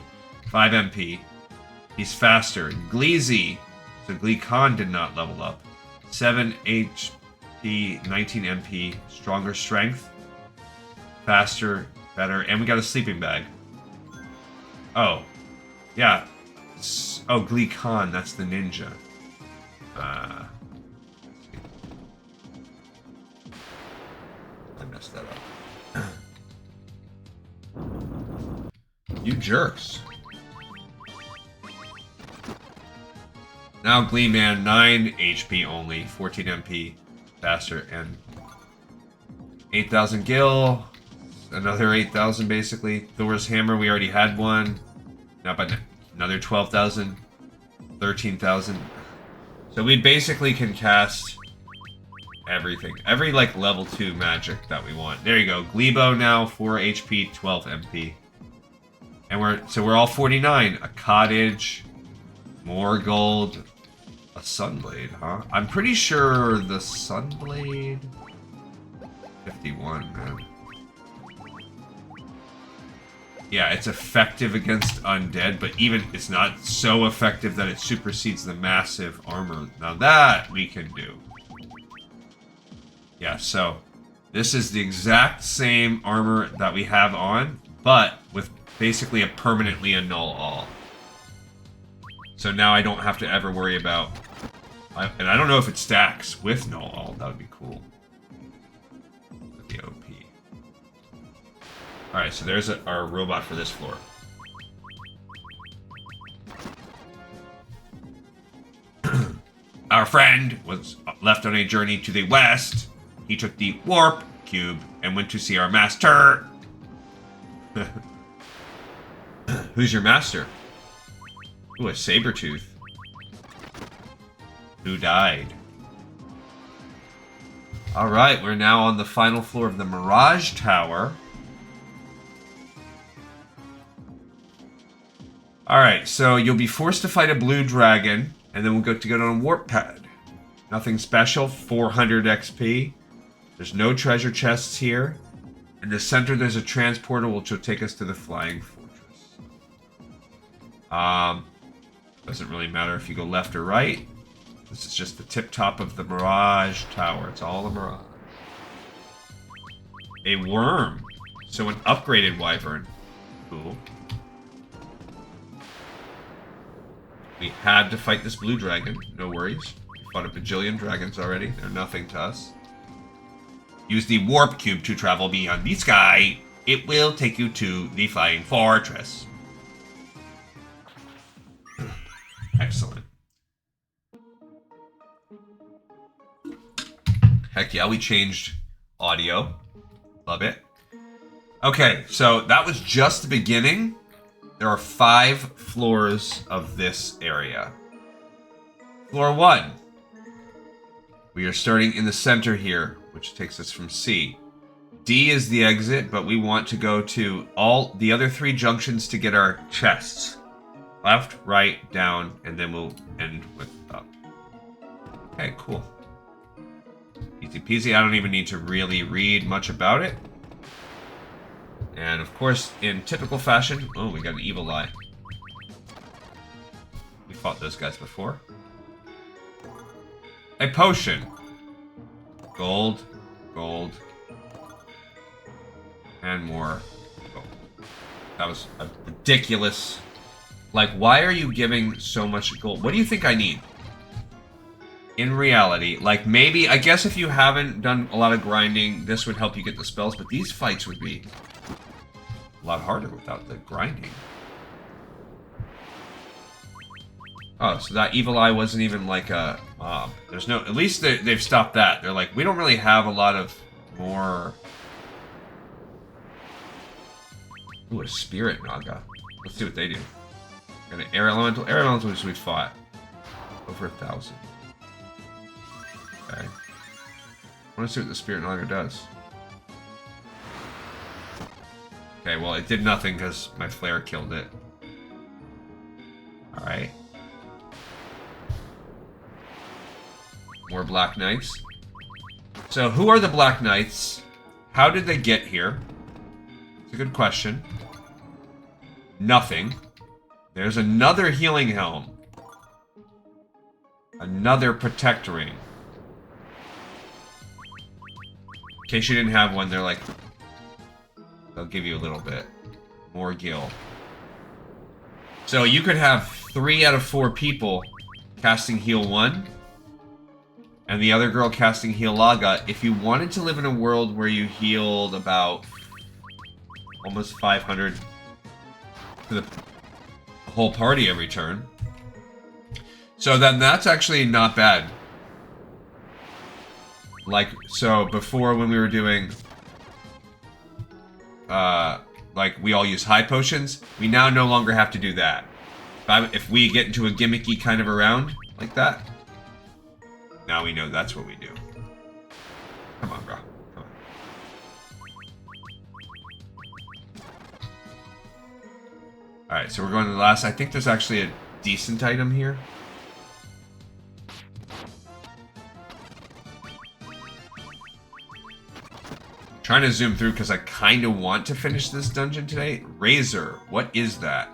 5 MP. He's faster. Gleezy. So Glee Khan did not level up. 7 HP, 19 MP. Stronger strength. Faster, better. And we got a sleeping bag. Oh. Yeah. Oh, Glee Khan, that's the ninja. I messed that up. You jerks. Now Gleeman, 9 HP only, 14 MP, faster, and 8,000 gil, another 8,000 basically. Thor's hammer, we already had one. Now but another 12,000, 13,000. So we basically can cast everything. Every like level 2 magic that we want. There you go. Glebo now, 4 HP, 12 MP. And we're all 49. A cottage, more gold, a sunblade, huh? I'm pretty sure the sunblade 51, man. Yeah, it's effective against undead, but even it's not so effective that it supersedes the massive armor. Now that we can do. Yeah, so this is the exact same armor that we have on, but with basically a permanently annul all. So now I don't have to ever worry about... and I don't know if it stacks with null all. That would be cool. With the OP. Alright, so there's our robot for this floor. Our friend was left on a journey to the west. He took the warp cube and went to see our master. Who's your master? Ooh, a Sabretooth. Who died? Alright, we're now on the final floor of the Mirage Tower. Alright, so you'll be forced to fight a blue dragon, and then we'll get on a warp pad. Nothing special, 400 XP. There's no treasure chests here. In the center, there's a transporter which will take us to the Flying Fortress. Doesn't really matter if you go left or right. This is just the tip top of the Mirage Tower. It's all a mirage. A worm. So an upgraded wyvern. Cool. We had to fight this blue dragon. No worries. We fought a bajillion dragons already. They're nothing to us. Use the warp cube to travel beyond the sky. It will take you to the Flying Fortress. Excellent. Heck yeah, we changed audio. Love it. Okay, so that was just the beginning. There are 5 floors of this area. Floor 1. We are starting in the center here, which takes us from C. D is the exit, but we want to go to all the other 3 junctions to get our chests. Left, right, down, and then we'll end with up. Okay, cool. Easy peasy. I don't even need to really read much about it. And of course, in typical fashion... Oh, we got an evil eye. We fought those guys before. A potion. Gold, gold, and more gold. That was a ridiculous Like, why are you giving so much gold? What do you think I need? In reality, like, maybe, I guess if you haven't done a lot of grinding, this would help you get the spells, but these fights would be a lot harder without the grinding. Oh, so that evil eye wasn't even like a mob. There's no... At least they've stopped that. They're like, we don't really have a lot of more... Ooh, a spirit naga. Let's see what they do. And an air elemental. Air elemental, which we fought. Over 1,000. Okay. I want to see what the spirit naga does. Okay, well, it did nothing because my flare killed it. Alright. More Black Knights. So, who are the Black Knights? How did they get here? It's a good question. Nothing. There's another healing helm. Another protect ring. In case you didn't have one, they're like... They'll give you a little bit. More gil. So you could have 3 out of 4 people casting heal 1. And the other girl casting heal Laga. If you wanted to live in a world where you healed about... almost 500 to the whole party every turn. So then that's actually not bad. Like, so before when we were doing... like, we all use high potions, we now no longer have to do that. If we get into a gimmicky kind of a round like that, now we know that's what we do. Come on, bro. Come on. Alright, so we're going to the last. I think there's actually a decent item here. Trying to zoom through because I kind of want to finish this dungeon today. Razor. What is that?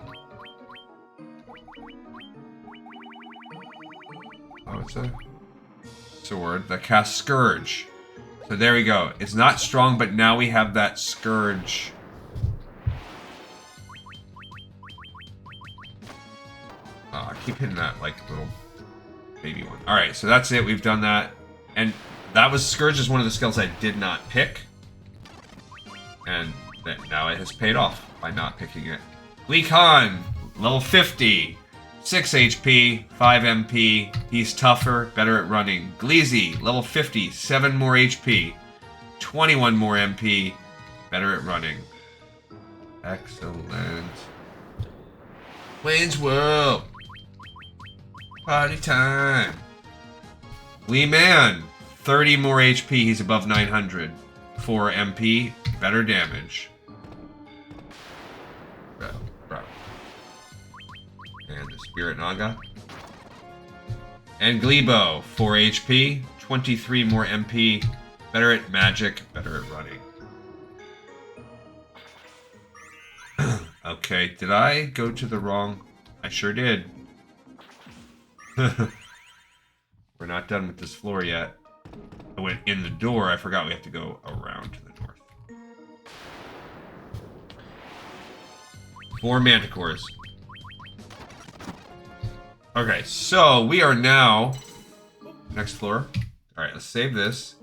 Oh, it's a sword that casts Scourge. So there we go. It's not strong, but now we have that Scourge. Oh, I keep hitting that, like, little baby one. Alright, so that's it. We've done that. And that was... Scourge is one of the skills I did not pick. And now it has paid off by not picking it. Lee Khan, level 50. 6 HP, 5 MP. He's tougher, better at running. Gleezy, level 50, 7 more HP. 21 more MP, better at running. Excellent. Wayne's World. Party time. Lee Man, 30 more HP, he's above 900. 4 MP, better damage. Bro. And the Spirit Naga. And Glebo, 4 HP, 23 more MP, better at magic, better at running. Okay, did I go to the wrong... I sure did. We're not done with this floor yet. I went in the door, I forgot we have to go around to the north. 4 manticores. Okay, so we are now... Next floor. Alright, let's save this.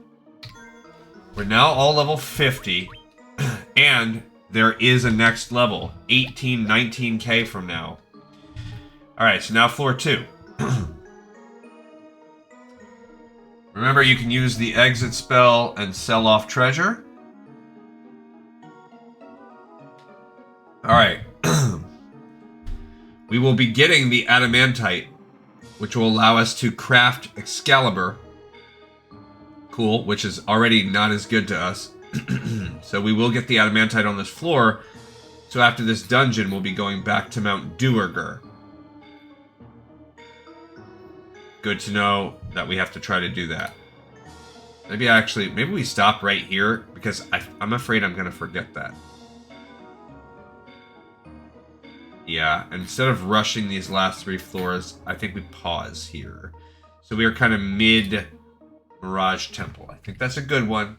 We're now all level 50. And there is a next level. 18, 19k from now. Alright, so now floor 2. Remember, you can use the exit spell and sell off treasure. Alright. We will be getting the adamantite, which will allow us to craft Excalibur. Cool, which is already not as good to us. So we will get the adamantite on this floor. So after this dungeon, we'll be going back to Mount Duergar. Good to know that we have to try to do that. Maybe we stop right here, because I'm afraid I'm going to forget that. Yeah, instead of rushing these last 3 floors, I think we pause here. So we are kind of mid-Mirage Temple. I think that's a good one.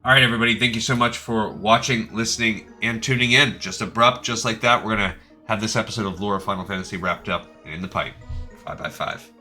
Alright, everybody, thank you so much for watching, listening, and tuning in. Just abrupt, just like that. We're going to have this episode of Lore of Final Fantasy wrapped up and in the pipe. 5x5.